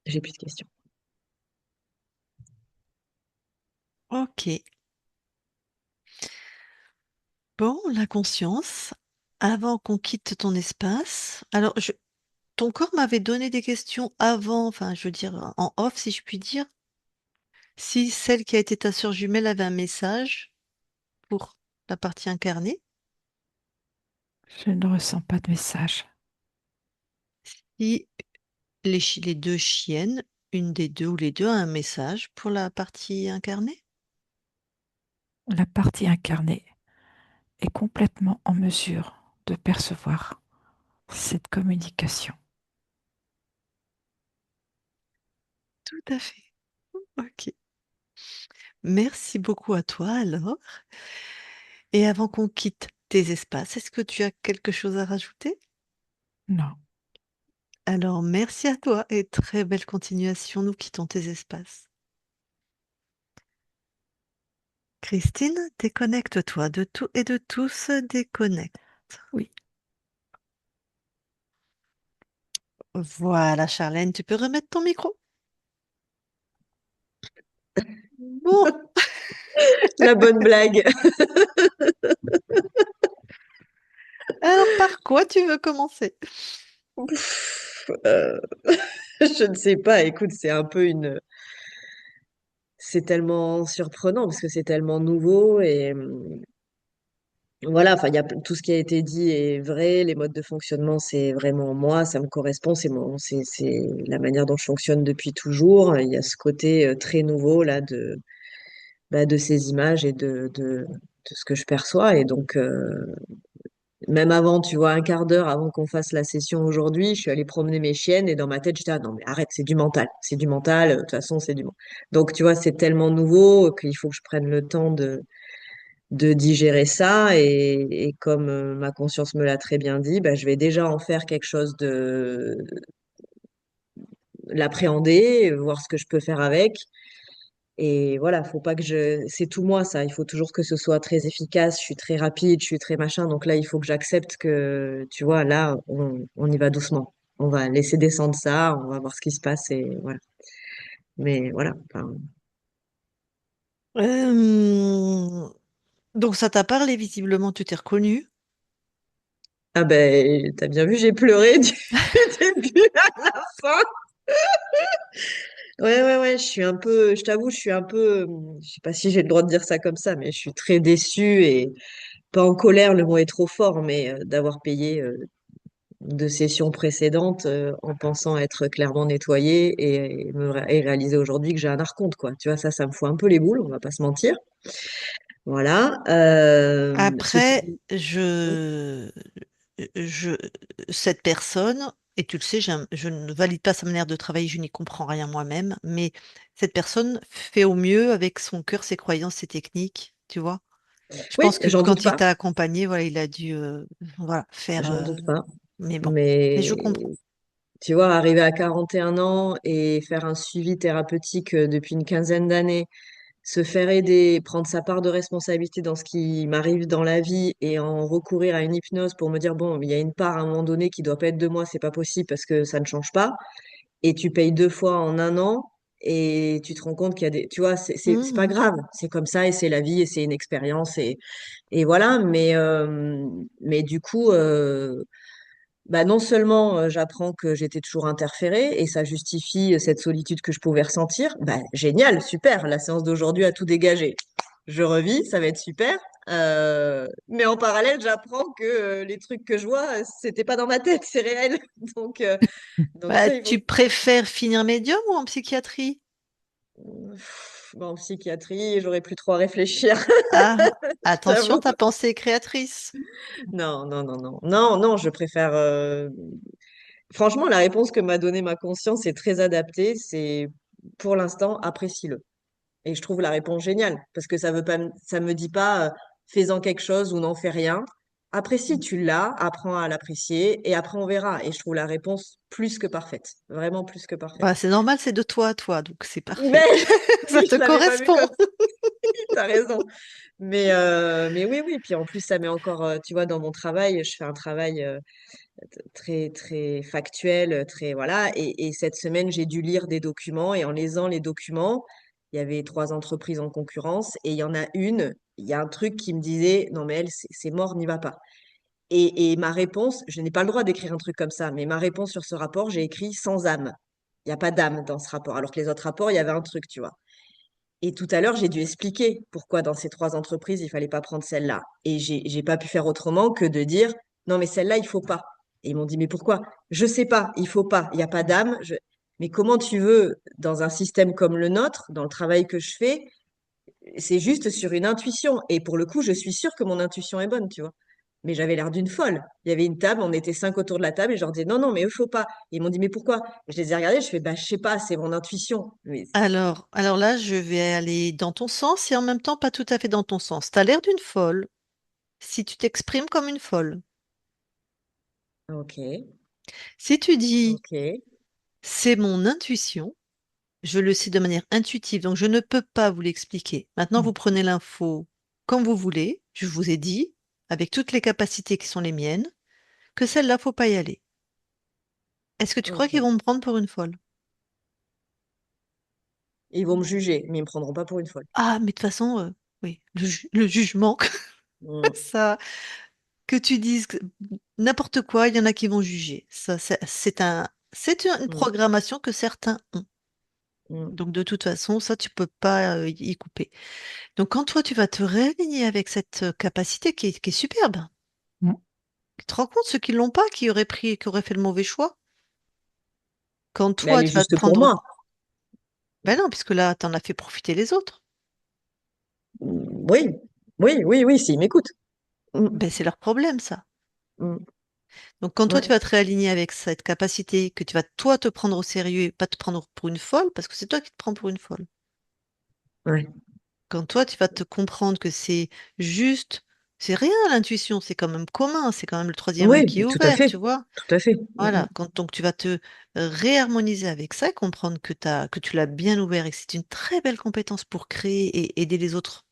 J'ai plus de questions. Ok. Bon, la conscience, avant qu'on quitte ton espace. Alors, ton corps m'avait donné des questions avant, enfin, je veux dire, en off, si je puis dire. Si celle qui a été ta sœur jumelle avait un message pour la partie incarnée, Je ne ressens pas de message. si les deux chiennes, une des deux ou les deux a un message pour la partie incarnée. La partie incarnée est complètement en mesure de percevoir cette communication. Tout à fait. Ok. Merci beaucoup à toi alors. Et avant qu'on quitte tes espaces, est-ce que tu as quelque chose à rajouter? Non, Alors merci à toi et très belle continuation. Nous quittons tes espaces. Christine, déconnecte-toi de tout et de tous, déconnecte. oui, Voilà, Charlène, tu peux remettre ton micro? Bon, La bonne blague. alors par quoi tu veux commencer? Ouf, je ne sais pas. Écoute, c'est tellement surprenant parce que c'est tellement nouveau et voilà. Enfin, tout ce qui a été dit est vrai. Les modes de fonctionnement, c'est vraiment moi. Ça me correspond. C'est la manière dont je fonctionne depuis toujours. Il y a ce côté très nouveau là de ces images et de ce que je perçois. Et donc, même avant, tu vois, un quart d'heure avant qu'on fasse la session aujourd'hui, je suis allée promener mes chiennes et dans ma tête, j'étais, ah non, mais arrête, c'est du mental. C'est du mental. De toute façon, c'est du mental. Donc, tu vois, c'est tellement nouveau qu'il faut que je prenne le temps de digérer ça. Et comme ma conscience me l'a très bien dit, bah, je vais déjà en faire quelque chose de l'appréhender, voir ce que je peux faire avec. Et voilà, faut pas que c'est tout moi ça. Il faut toujours que ce soit très efficace. Je suis très rapide, je suis très machin. Donc là, il faut que j'accepte que, tu vois, là, on y va doucement. On va laisser descendre ça, on va voir ce qui se passe et voilà. Mais voilà. Enfin, Euh, donc ça t'a parlé visiblement, tu t'es reconnu. ah ben, t'as bien vu, j'ai pleuré du début à la fin. Ouais, ouais, ouais. Je suis un peu, je t'avoue, je suis un peu, je sais pas si j'ai le droit de dire ça comme ça, mais je suis très déçue et pas en colère, le mot est trop fort, mais d'avoir payé de sessions précédentes en pensant être clairement nettoyée et réaliser aujourd'hui que j'ai un archonte, quoi. Tu vois, ça me fout un peu les boules, on va pas se mentir. Voilà. Ceci Après, dit, oui, je, cette personne, et tu le sais, je ne valide pas sa manière de travailler, je n'y comprends rien moi-même, mais cette personne fait au mieux avec son cœur, ses croyances, ses techniques, tu vois. Je oui, pense que j'en doute quand il pas, t'a accompagné, voilà, il a dû voilà, faire. j'en doute pas. Mais bon, mais je Mais comprends. tu vois, arriver à 41 ans et faire un suivi thérapeutique depuis une quinzaine d'années, se faire aider, prendre sa part de responsabilité dans ce qui m'arrive dans la vie et en recourir à une hypnose pour me dire, bon, il y a une part à un moment donné qui doit pas être de moi, c'est pas possible parce que ça ne change pas. Et tu payes deux fois en un an. Et tu te rends compte qu'il y a des, tu vois, c'est pas Mhm. grave, c'est comme ça et c'est la vie et c'est une expérience et voilà. Mais du coup, bah non seulement j'apprends que j'étais toujours interférée et ça justifie cette solitude que je pouvais ressentir. Bah génial, super, la séance d'aujourd'hui a tout dégagé. Je revis, ça va être super. Mais en parallèle, j'apprends que les trucs que je vois, c'était pas dans ma tête, c'est réel. Donc, euh, donc Bah, ça, il faut. tu préfères finir médium ou en psychiatrie? Bon, en psychiatrie, j'aurais plus trop à réfléchir, Ah, je attention, t'avoue. ta pensée est créatrice. Non, non, non, non, non, non, je préfère. Franchement, la réponse que m'a donnée ma conscience est très adaptée. C'est pour l'instant, apprécie-le. Et je trouve la réponse géniale parce que ça veut pas, ça me dit pas fais-en quelque chose ou n'en fais rien. Apprécie, tu l'as, apprends à l'apprécier et après on verra. Et je trouve la réponse plus que parfaite, vraiment plus que Bah, parfaite. c'est normal, c'est de toi à toi, donc c'est parfait. Mais Ça oui, te je l'avais pas vu correspond. comme ça. T'as raison. Mais oui, oui. Puis en plus, ça met encore, tu vois, dans mon travail, je fais un travail très, très factuel, très, voilà. Et cette semaine, j'ai dû lire des documents et en lisant les documents, il y avait trois entreprises en concurrence et il y en a une, il y a un truc qui me disait, non, mais elle, c'est mort, n'y va pas. Et ma réponse, je n'ai pas le droit d'écrire un truc comme ça, mais ma réponse sur ce rapport, j'ai écrit sans âme. Il n'y a pas d'âme dans ce rapport, alors que les autres rapports, il y avait un truc, tu vois. Et tout à l'heure, j'ai dû expliquer pourquoi dans ces trois entreprises, il fallait pas prendre celle-là. Et j'ai pas pu faire autrement que de dire, non, mais celle-là, il faut pas. Et ils m'ont dit, mais pourquoi? Je sais pas, il faut pas, il n'y a pas d'âme. Mais comment tu veux, dans un système comme le nôtre, dans le travail que je fais, c'est juste sur une intuition. Et pour le coup, je suis sûre que mon intuition est bonne, tu vois. Mais j'avais l'air d'une folle. Il y avait une table, on était cinq autour de la table et je leur disais, non, non, mais il faut pas. Ils m'ont dit, mais pourquoi? Je les ai regardés, je fais, bah, je sais pas, c'est mon intuition. Mais, Alors là, je vais aller dans ton sens et en même temps pas tout à fait dans ton sens. Tu as l'air d'une folle si tu t'exprimes comme une folle. ok, Si tu dis ok. c'est mon intuition, je le sais de manière intuitive, donc je ne peux pas vous l'expliquer. Maintenant, vous prenez l'info comme vous voulez. Je vous ai dit, avec toutes les capacités qui sont les miennes, que celle-là, faut pas y aller. Est-ce que tu crois qu'ils Ok. vont me prendre pour une folle? Ils vont me juger, mais ils me prendront pas pour une folle. Ah, mais de toute façon, oui, le jugement, Mm, ça, que tu dises n'importe quoi, il y en a qui vont juger. Ça, c'est une mm, programmation que certains ont. mm. Donc de toute façon, ça, tu peux pas y couper. Donc quand toi, tu vas te réaligner avec cette capacité qui est superbe, Mm. tu te rends compte ceux qui l'ont pas, qui auraient fait le mauvais choix. Quand Mais elle toi, est tu vas te juste pour prendre... moi. Ben non, puisque là, tu en as fait profiter les autres. Oui, oui, oui, oui, s'ils m'écoutent. Mm, Ben c'est leur problème, ça. mm. Donc quand toi, tu Ouais, vas te réaligner avec cette capacité, que tu vas toi te prendre au sérieux et pas te prendre pour une folle, parce que c'est toi qui te prends pour une folle. ouais. Quand toi, tu vas te comprendre que c'est juste, c'est rien l'intuition, c'est quand même commun, c'est quand même le troisième œil Oui, qui est tout à ouvert, fait, tu vois. tout à fait. Mm, Voilà, donc tu vas te réharmoniser avec ça, comprendre que tu l'as bien ouvert et que c'est une très belle compétence pour créer et aider les autres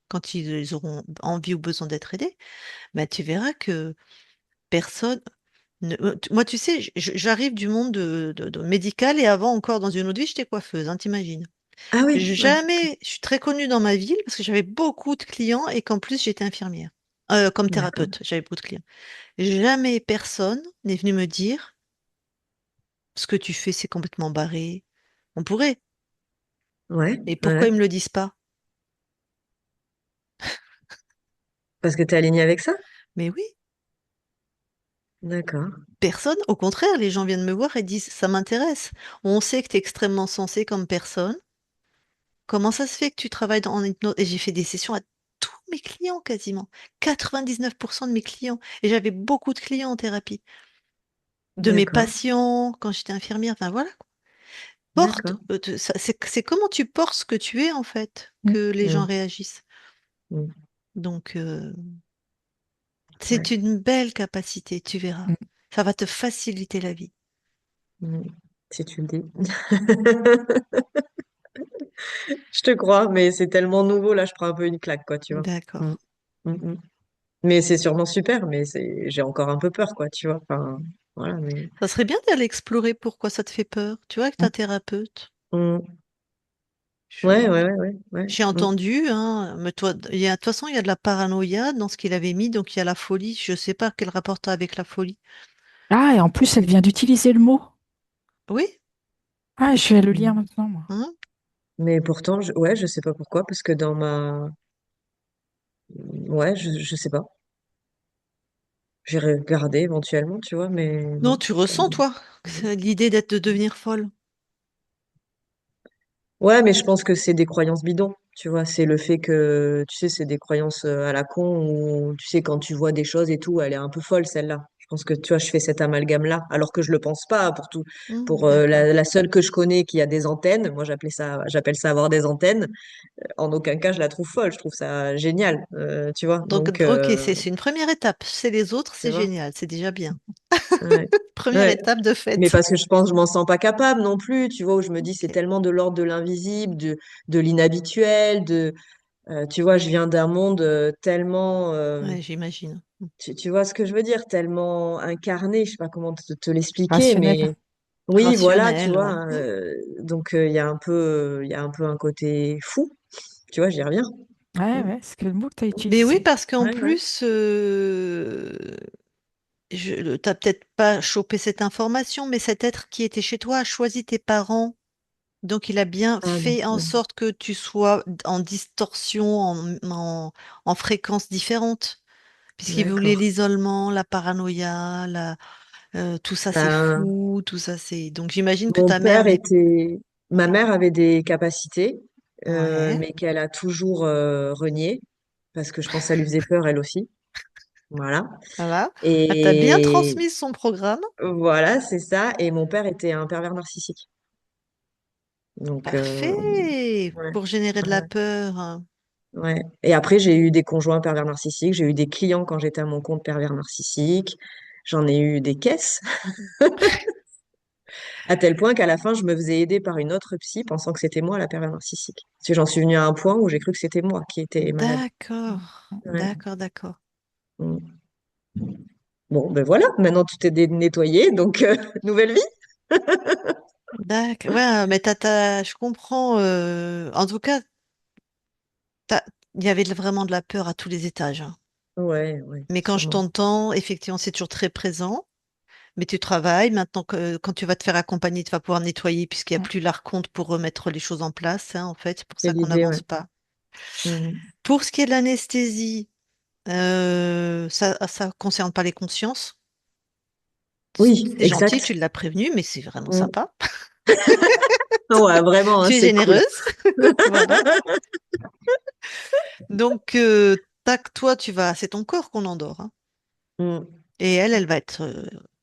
quand ils auront envie ou besoin d'être aidés, bah, tu verras que personne... Moi, tu sais, j'arrive du monde de médical et avant encore, dans une autre vie, j'étais coiffeuse, hein, t'imagines. ah oui, ouais, Jamais, je suis très connue dans ma ville parce que j'avais beaucoup de clients et qu'en plus j'étais infirmière. Comme d'accord. thérapeute, j'avais beaucoup de clients. Jamais personne n'est venu me dire ce que tu fais, c'est complètement barré. On pourrait, Ouais, mais pourquoi ouais. ils me le disent pas? Parce que tu es aligné avec ça? Mais oui, D'accord, personne. Au contraire, les gens viennent me voir et disent ça m'intéresse. On sait que tu es extrêmement sensé comme personne. Comment ça se fait que tu travailles en hypnose? Et j'ai fait des sessions à tous mes clients quasiment. 99% de mes clients. Et j'avais beaucoup de clients en thérapie. De mes d'accord, patients, quand j'étais infirmière, enfin voilà. Porte, d'accord. c'est comment tu portes ce que tu es en fait, Mm. que les gens Mm, réagissent. mm, Donc, c'est ouais, une belle capacité, tu verras. Mm. Ça va te faciliter la vie. mm. Si tu le dis. Je te crois, mais c'est tellement nouveau, là, je prends un peu une claque, quoi, tu vois. Mm, D'accord. mm, mm. Mais c'est sûrement super, mais j'ai encore un peu peur, quoi, tu vois. Enfin, voilà, mais. Ça serait bien d'aller explorer pourquoi ça te fait peur, tu vois, avec ta thérapeute. Mm. Ouais, ouais, ouais, ouais, ouais. J'ai entendu, hein, mais toi, de toute façon, il y a de la paranoïa dans ce qu'il avait mis, donc il y a la folie. Je ne sais pas quel rapport t'as avec la folie. Ah, et en plus, elle vient d'utiliser le mot. Oui? Ah, je vais le lire Mm. maintenant, moi. Mm. Mais pourtant, ouais, je sais pas pourquoi, parce que dans ma, ouais, je sais pas. J'irai regarder éventuellement, tu vois, mais Non, non. tu ressens, toi, que c'est l'idée de devenir folle. Ouais, mais je pense que c'est des croyances bidons, tu vois. C'est le fait que, tu sais, c'est des croyances à la con où, tu sais, quand tu vois des choses et tout, elle est un peu folle, celle-là. Je pense que, tu vois, je fais cet amalgame-là, alors que je le pense pas pour tout. Pour D'accord. la seule que je connais qui a des antennes, moi j'appelle ça avoir des antennes. En aucun cas, je la trouve folle. Je trouve ça génial, tu vois. Donc, Donc, ok, c'est une première étape. C'est les autres, tu c'est vois. génial, c'est déjà bien. Ouais. Première Ouais. étape de Mais fait. parce que je pense que je m'en sens pas capable non plus, tu vois, où je me dis c'est Ok. tellement de l'ordre de l'invisible, de l'inhabituel, tu vois, je viens d'un monde tellement, Ouais, j'imagine. tu vois ce que je veux dire, tellement incarné, je sais pas comment te l'expliquer, Rationnel. mais oui, voilà, tu Rationnel, ouais. vois. Donc il y a un peu un côté fou, tu vois, j'y reviens. Ouais, Mm. ouais, c'est le mot que tu as Mais oui, utilisé. parce qu'en Ouais, ouais. plus, t'as peut-être pas chopé cette information, mais cet être qui était chez toi a choisi tes parents. Donc, il a bien Ah non. fait en sorte que tu sois en distorsion, en fréquences différentes, puisqu'il voulait D'accord. l'isolement, la paranoïa, tout ça c'est Ben, fou, tout ça c'est. Donc, j'imagine que mon ta mère père n'est. était, ma Oui, mère avait des capacités, ouais, mais qu'elle a toujours renié parce que je pense que ça lui faisait peur elle aussi. Voilà. voilà. Elle t'a bien Et transmis son programme. voilà, c'est ça. Et mon père était un pervers narcissique. Donc, Parfait ouais, pour générer de la ouais, peur, hein. ouais. Et après, j'ai eu des conjoints pervers narcissiques. J'ai eu des clients quand j'étais à mon compte pervers narcissiques. J'en ai eu des caisses, à tel point qu'à la fin, je me faisais aider par une autre psy pensant que c'était moi la pervers narcissique. Parce que j'en suis venue à un point où j'ai cru que c'était moi qui étais malade. D'accord, Ouais. d'accord, d'accord. Mm. Bon, ben voilà, maintenant tout est nettoyé, donc nouvelle vie. D'accord. Ouais, mais je comprends. En tout cas, t'as- il y avait vraiment de la peur à tous les étages, hein. Ouais, ouais, Mais quand je sûrement. t'entends, effectivement, c'est toujours très présent. Mais tu travailles. Maintenant, quand tu vas te faire accompagner, tu vas pouvoir nettoyer puisqu'il n'y a plus l'archonte pour remettre les choses en place, hein, en fait. C'est pour C'est ça qu'on l'idée, ouais. n'avance pas. Mhm. Pour ce qui est de l'anesthésie, ça concerne pas les consciences. Oui, C'est gentil, exact. tu l'as prévenu, mais c'est vraiment Mm. sympa. Ouais, vraiment, hein, Tu es c'est cool. généreuse. Voilà. Donc, tac, toi, c'est ton corps qu'on endort, hein. Mm. Et elle va être.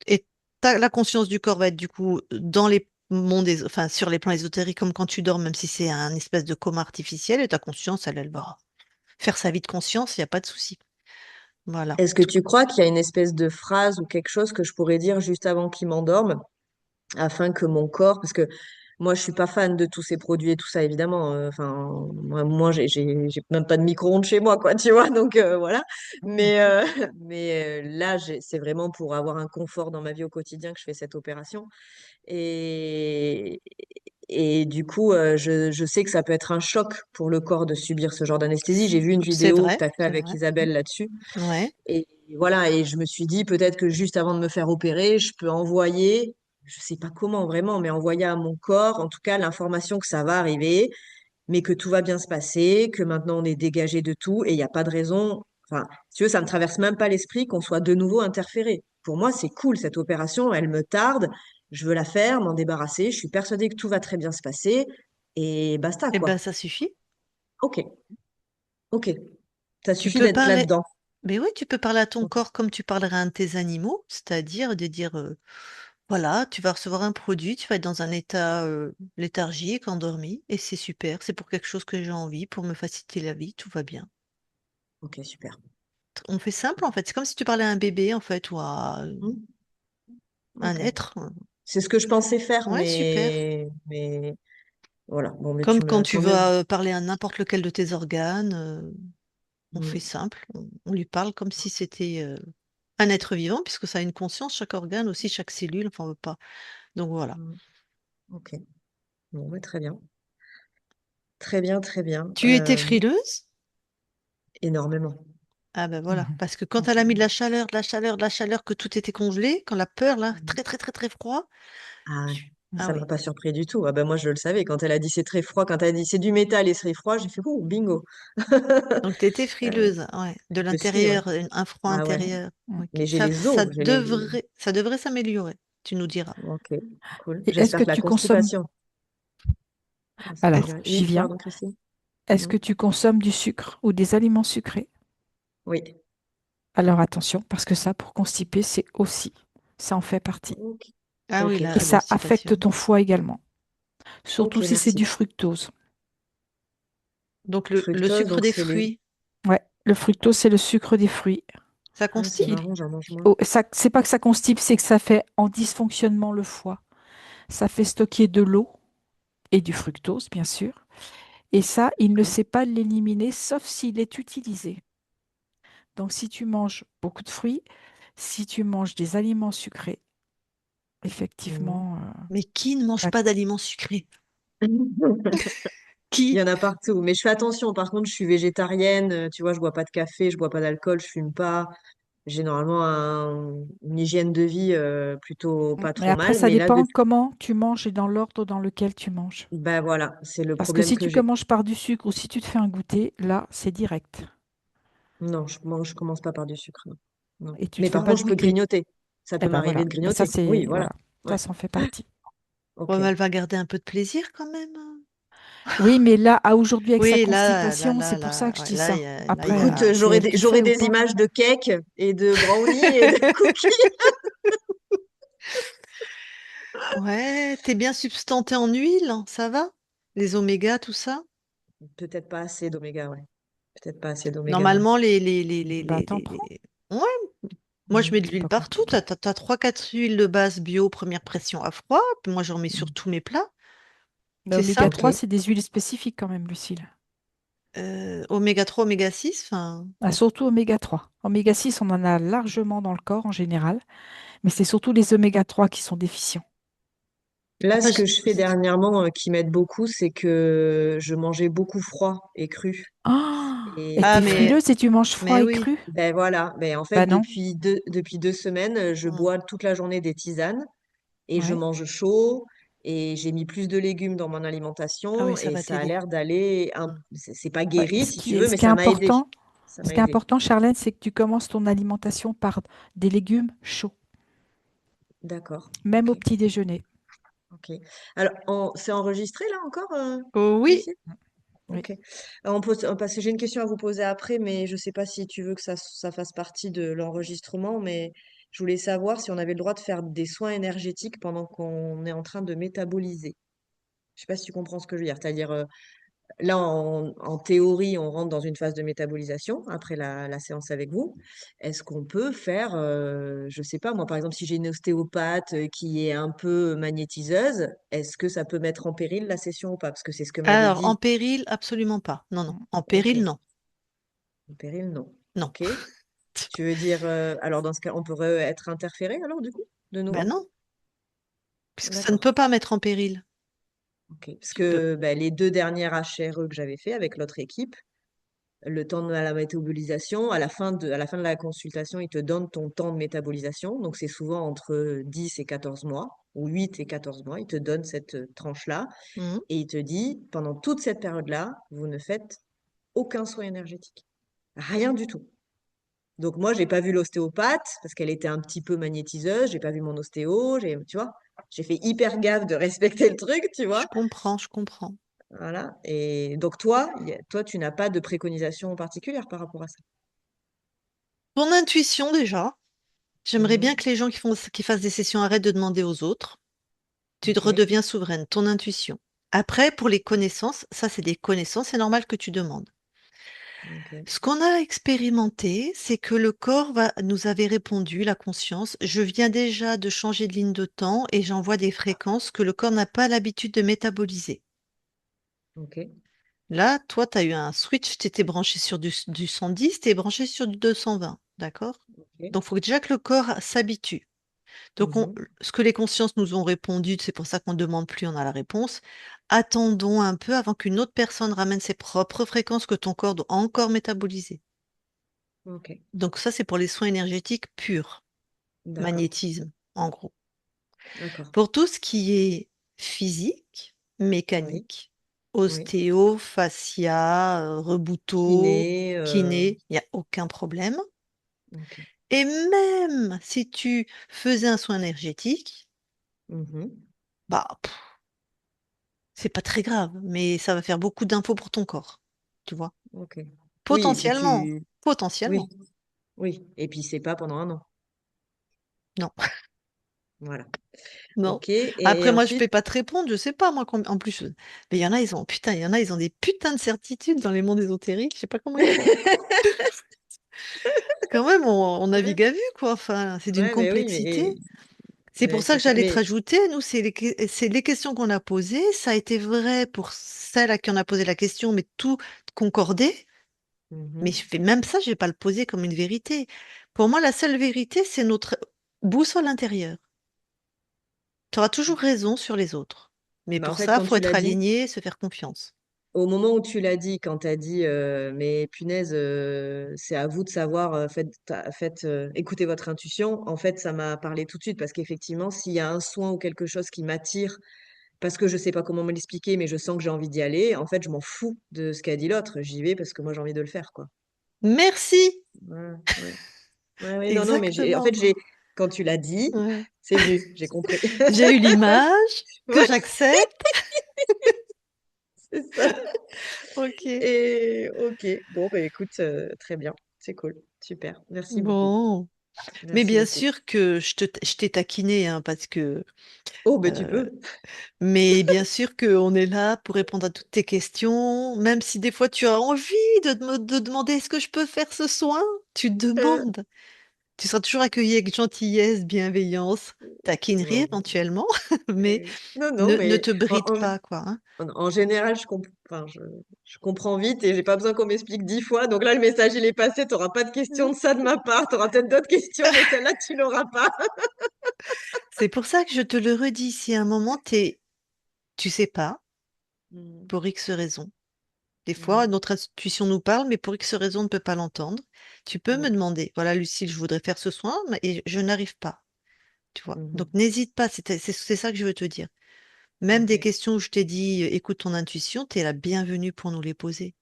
Et la conscience du corps va être du coup dans les mondes, enfin, sur les plans ésotériques, comme quand tu dors, même si c'est un espèce de coma artificiel, et ta conscience, elle va faire sa vie de conscience, il n'y a pas de souci. Voilà. Est-ce que tu crois qu'il y a une espèce de phrase ou quelque chose que je pourrais dire juste avant qu'il m'endorme, afin que mon corps, parce que moi je suis pas fan de tous ces produits et tout ça évidemment. Enfin, moi j'ai même pas de micro-ondes chez moi, quoi, tu vois. Donc voilà. Mais là c'est vraiment pour avoir un confort dans ma vie au quotidien que je fais cette opération. Et et du coup, je sais que ça peut être un choc pour le corps de subir ce genre d'anesthésie. J'ai vu une C'est vidéo que vrai, tu as fait c'est avec vrai. Isabelle là-dessus. Ouais. Et voilà, et je me suis dit peut-être que juste avant de me faire opérer, je peux envoyer, je sais pas comment vraiment, mais envoyer à mon corps, en tout cas, l'information que ça va arriver, mais que tout va bien se passer, que maintenant on est dégagé de tout et il n'y a pas de raison. Enfin, si tu veux, ça me traverse même pas l'esprit qu'on soit de nouveau interféré. Pour moi, c'est cool, cette opération, elle me tarde, je veux la faire, m'en débarrasser, je suis persuadée que tout va très bien se passer et basta, Eh ben, quoi. ça suffit. Ok, ok. Ça Tu suffit peux d'être parler. là-dedans. Mais oui, tu peux parler à ton Ok, corps comme tu parlerais à un de tes animaux, c'est-à-dire de dire, voilà, tu vas recevoir un produit, tu vas être dans un état léthargique, endormi, et c'est super, c'est pour quelque chose que j'ai envie, pour me faciliter la vie, tout va bien. ok, super. On fait simple en fait, c'est comme si tu parlais à un bébé en fait, ou à Hmm, un ok. être. C'est ce que je pensais faire, Ouais, super. mais voilà. Bon, mais Comme tu quand me, tu tant mieux. vas parler à n'importe lequel de tes organes, on fait Mm, simple, on lui parle comme si c'était un être vivant, puisque ça a une conscience, chaque organe aussi, chaque cellule, enfin on veut pas. Donc voilà. mm, ok. Bon, mais très bien. Très bien, très bien. Tu étais frileuse? Énormément. Ah ben voilà, Mhm. parce que quand elle a mis de la chaleur, de la chaleur, de la chaleur, que tout était congelé, quand la peur, là, très très très très froid. Ah ouais. Ah Ça m'a oui. pas surpris du tout. Ah ben moi je le savais. Quand elle a dit c'est très froid, quand elle a dit c'est du métal et c'est froid, j'ai fait oh bingo. Donc tu étais Euh, frileuse, ouais, de je suis, ouais. l'intérieur, un froid Ah ouais. intérieur. Mm. Ok. Mais j'ai les os, Ça devrait s'améliorer, tu nous diras. Ok, cool. Et est-ce J'espère que que la tu consommes, constipation. alors, Oui, j'y viens, pardon, Christine. est-ce Hmm. que tu consommes du sucre ou des aliments sucrés? Oui. Alors attention, parce que ça, pour constiper, c'est aussi, ça en fait partie. Ok. Ah oui, Ok, Et la très bien. ça affecte constipation. ton foie également, Ok, surtout si c'est merci. du fructose. Donc le Fructose, sucre donc des c'est les. fruits, Ouais, le fructose, c'est le sucre des fruits. ça Ah, c'est constipe? marrant, j'en mange moins. Oh, ça, c'est pas que ça constipe, c'est que ça fait en dysfonctionnement le foie. Ça fait stocker de l'eau et du fructose, bien sûr. Et ça, il ne Ok. sait pas l'éliminer, sauf s'il est utilisé. Donc, si tu manges beaucoup de fruits, si tu manges des aliments sucrés, Mhm. effectivement, Mais qui ne mange la- pas d'aliments sucrés? Il y Qui? en a partout, mais je fais attention. Par contre, je suis végétarienne. Tu vois, je bois pas de café, je bois pas d'alcool, je fume pas. J'ai normalement une hygiène de vie plutôt pas mais trop après, mal. ça Mais là, dépend depuis, comment tu manges et dans l'ordre dans lequel tu manges. ben voilà, c'est le Parce que problème si que tu j'ai. commences par du sucre ou si tu te fais un goûter, là, c'est direct. Non, moi, je commence pas par du sucre. Non. Non. Et tu Mais te fais par pas contre, de je peux goûter. grignoter. Ça Eh peut ben m'arriver voilà. de Ben ça, grignoter. Oui, c'est, voilà. voilà. Ouais. Ça, ça en fait partie. Bon, mais Ok. elle va garder un peu de plaisir quand même, hein. Oui, mais là, à aujourd'hui, avec sa Oui, là, là, constipation, là, c'est pour ça là, que je ouais, dis ça. là, il y Écoute, Après, c'est elle qui le j'aurai fait ou des pas. images de cake et de brownies et de cookies. Ouais, t'es bien substanté en huile, hein, ça va? Les omégas, tout ça? Peut-être pas assez d'oméga, ouais. Peut-être pas assez d'oméga, ouais. Normalement, Bah, t'en prends. Ouais, moi je Mhm. mets de C'est l'huile pas partout. compliqué. T'as 3-4 huiles de base bio, première pression à froid. Puis moi j'en mets sur Mm. tous mes plats. Mais C'est oméga Ok. 3, c'est des huiles spécifiques quand même, Lucille. oméga 3, oméga 6. Enfin, Ah, surtout oméga 3. Oméga 6, on en a largement dans le corps en général, mais c'est surtout les oméga 3 qui sont déficients. Là, après, ce que je fais dernièrement qui m'aide beaucoup, c'est que je mangeais beaucoup froid et cru. Ah, et Et ah t'es frileuse et tu manges froid et oui. cru? ben voilà, ben en fait, Bah non. depuis 2 semaines, je Mm. bois toute la journée des tisanes et je Ouais. mange chaud et j'ai mis plus de légumes dans mon Ah oui, alimentation ça et va ça a t'aider. l'air d'aller, Mm. c'est pas Ouais. guéri si tu veux, Ce mais qui est ça m'a aidé. important, Ça ce m'a qui est aidé. important, Charlène, c'est que tu commences ton alimentation par des légumes chauds, D'accord. même Ok. au petit déjeuner. Ok. Alors, c'est enregistré là encore, Oh oui. Lucie? Oui. Ok. Parce que j'ai une question à vous poser après, mais je ne sais pas si tu veux que ça fasse partie de l'enregistrement, mais je voulais savoir si on avait le droit de faire des soins énergétiques pendant qu'on est en train de métaboliser. Je sais pas si tu comprends ce que je veux dire. C'est-à-dire, là, en théorie, on rentre dans une phase de métabolisation après la séance avec vous. Est-ce qu'on peut faire, je sais pas, moi, par exemple, si j'ai une ostéopathe qui est un peu magnétiseuse, est-ce que ça peut mettre en péril la session ou pas? Parce que c'est ce que m'avait Alors, en dit. péril, absolument pas. Non, non. En Ok. péril, non. En péril, non. Non. Ok. Tu veux dire, alors dans ce cas, on pourrait être interféré alors du coup, de Ben nouveau? non, puisque ça ne D'accord. peut pas mettre en péril. Ok. Parce Tu peux. que ben, les 2 dernières HRE que j'avais fait avec l'autre équipe, le temps de la métabolisation, à la fin de la consultation, ils te donnent ton temps de métabolisation. Donc c'est souvent entre 10 et 14 mois, ou 8 et 14 mois. Ils te donnent cette tranche-là Mhm. et il te dit, pendant toute cette période-là, vous ne faites aucun soin énergétique. Rien du tout. Donc moi, j'ai pas vu l'ostéopathe parce qu'elle était un petit peu magnétiseuse. J'ai pas vu mon ostéo. Tu vois, j'ai fait hyper gaffe de respecter le truc, tu Je vois. comprends, je comprends. Voilà. Et donc toi, tu n'as pas de préconisation particulière par rapport à ça. Ton intuition déjà. J'aimerais bien Mhm. que les gens qui fassent des sessions arrêtent de demander aux autres. Tu te Ok. redeviens souveraine, ton intuition. Après, pour les connaissances, ça c'est des connaissances, c'est normal que tu demandes. Ok. Ce qu'on a expérimenté, c'est que le corps nous avait répondu, la conscience, je viens déjà de changer de ligne de temps et j'envoie des fréquences que le corps n'a pas l'habitude de métaboliser. Ok. Là, toi, tu as eu un switch, tu étais branché sur du 110, tu es branché sur du 220, d'accord? Ok. Donc, il faut déjà que le corps s'habitue. Donc, Mhm. ce que les consciences nous ont répondu, c'est pour ça qu'on ne demande plus, on a la réponse. Attendons un peu avant qu'une autre personne ramène ses propres fréquences que ton corps doit encore métaboliser. Ok, Donc ça, c'est pour les soins énergétiques purs, d'accord, magnétisme, en gros. d'accord. Pour tout ce qui est physique, Oui, mécanique, oui. ostéo, fascia, rebouteau, Kiné, kiné, il n'y a aucun problème. ok. Et même si tu faisais un soin énergétique, Mhm. bah, c'est pas très grave, mais ça va faire beaucoup d'infos pour ton corps, tu vois. Ok. Oui, et puis Potentiellement, Oui, potentiellement, oui. Et puis c'est pas pendant un an. non, Voilà. non. Ok. Après, Et moi, je ensuite, peux pas te répondre, je sais pas, moi, en plus, mais il y en a, putain, il y en a, ils ont des putains de certitudes dans les mondes ésotériques, je sais pas comment ils font. Quand même, on ouais, navigue à vue, quoi, enfin, c'est d'une ouais, mais oui, complexité. C'est pour ouais, ça c'est que ça. j'allais te Mais rajouter, nous, c'est les questions qu'on a posées, ça a été vrai pour celle à qui on a posé la question, mais tout concordait. Mais mhm. je fais même ça, je vais pas le poser comme une vérité. Pour moi, la seule vérité, c'est notre boussole intérieure. Tu auras toujours raison sur les autres. Mais Bah, en pour fait, ça, quand faut tu être l'as dit, aligné, se faire confiance. au moment où tu l'as dit, quand tu as dit, mais punaise, c'est à vous de savoir, écoutez votre intuition, en fait, ça m'a parlé tout de suite parce qu'effectivement, s'il y a un soin ou quelque chose qui m'attire, parce que je sais pas comment me l'expliquer, mais je sens que j'ai envie d'y aller, en fait, je m'en fous de ce qu'a dit l'autre. J'y vais parce que moi, j'ai envie de le faire, quoi. Merci! Ouais, ouais. Ouais, ouais, non, non, mais en Exactement. fait, quand tu l'as dit, Ouais. c'est venu, j'ai compris. J'ai eu l'image que Ouais, j'accepte. c'est ça. Ok. Et ok, bon, bah écoute, très bien, c'est cool, super, merci beaucoup, Bon. Mais merci bien beaucoup. sûr que je t'ai taquiné, hein, parce que Oh, ben tu euh, peux. mais bien sûr qu'on est là pour répondre à toutes tes questions, même si des fois tu as envie de demander est-ce que je peux faire ce soin, tu Euh, demandes. Tu seras toujours accueilli avec gentillesse, bienveillance, taquinerie bon, éventuellement, mais non, non, ne mais te bride pas, quoi, hein. en général, enfin, je comprends vite et j'ai pas besoin qu'on m'explique 10 fois. Donc là, le message, il est passé. T'auras pas de questions de ça de ma part. T'auras peut-être d'autres questions, mais celle-là, tu l'auras pas. C'est pour ça que je te le redis, si à un moment tu sais pas, Mhm, pour X raison. Des fois, mhm, notre intuition nous parle, mais pour X raison, on ne peut pas l'entendre. Tu peux me ouais, demander, voilà, Lucille, je voudrais faire ce soin, et je n'arrive pas, tu vois. Donc, mhm, n'hésite pas, c'est ça que je veux te dire. Même ok, des questions où je t'ai dit, écoute ton intuition, tu es la bienvenue pour nous les poser.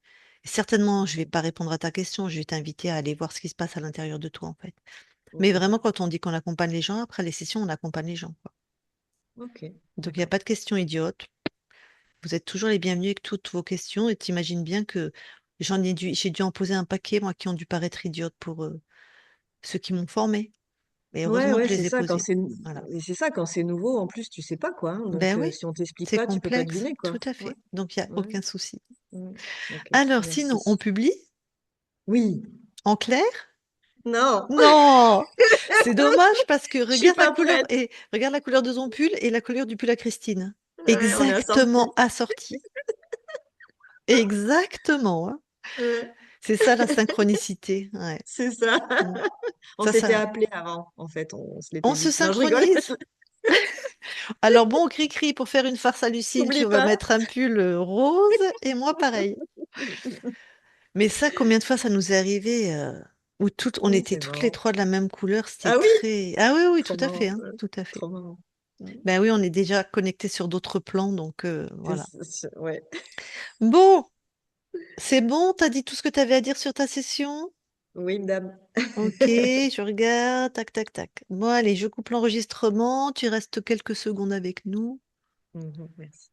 Et certainement, je vais ok, pas répondre à ta question, je vais t'inviter à aller voir ce qui se passe à l'intérieur de toi, en fait. Mais ok, vraiment, quand on dit qu'on accompagne les gens, après les sessions, on accompagne les gens, quoi. ok, Donc, il n'y a d'accord. pas de questions idiotes. Vous êtes toujours les bienvenus avec toutes vos questions et t'imagines bien que j'ai dû en poser un paquet, moi, qui ont dû paraître idiotes pour ceux qui m'ont formé. Et Ouais, heureusement que ouais, je les c'est ai ça. posées. Voilà. Et c'est ça, quand c'est nouveau, en plus, tu sais pas quoi, hein. Ben Donc, oui, si on t'explique c'est pas, tu peux pas complexe, deviner, tout quoi. à Ouais, fait. Donc, il n'y a ouais, aucun souci. ouais. Ok, Alors, sinon, on merci. publie Oui. en clair? Non, Non! C'est dommage parce que je suis pas prête. regarde la couleur de ton pull et la couleur du pull à Christine. Ouais, on est Exactement assortis. assorti. Exactement, hein. Ouais, C'est ça la synchronicité. Ouais. c'est ça. Mm. On Ça, s'était ça. appelé avant, en fait, on se l'était On se dit. Non, je rigole. synchronise. Alors bon, cri-cri, pour faire une farce à Lucille, tu T'oublies vas pas. mettre un pull rose et moi pareil. Mais ça, combien de fois ça nous est arrivé où on Oui, était c'est toutes les marrant. trois de la même couleur, c'était Ah oui, très... Ah oui, oui, trop tout à fait, marrant. hein, Ouais, tout à fait. trop marrant. Ouais. Ben oui, on est déjà connectés sur d'autres plans, donc voilà. Ouais. Bon, c'est bon, t'as dit tout ce que t'avais à dire sur ta session? Oui, madame. Ok, je regarde, tac, tac, tac. Bon, allez, je coupe l'enregistrement, tu restes quelques secondes avec nous. Mhm, merci.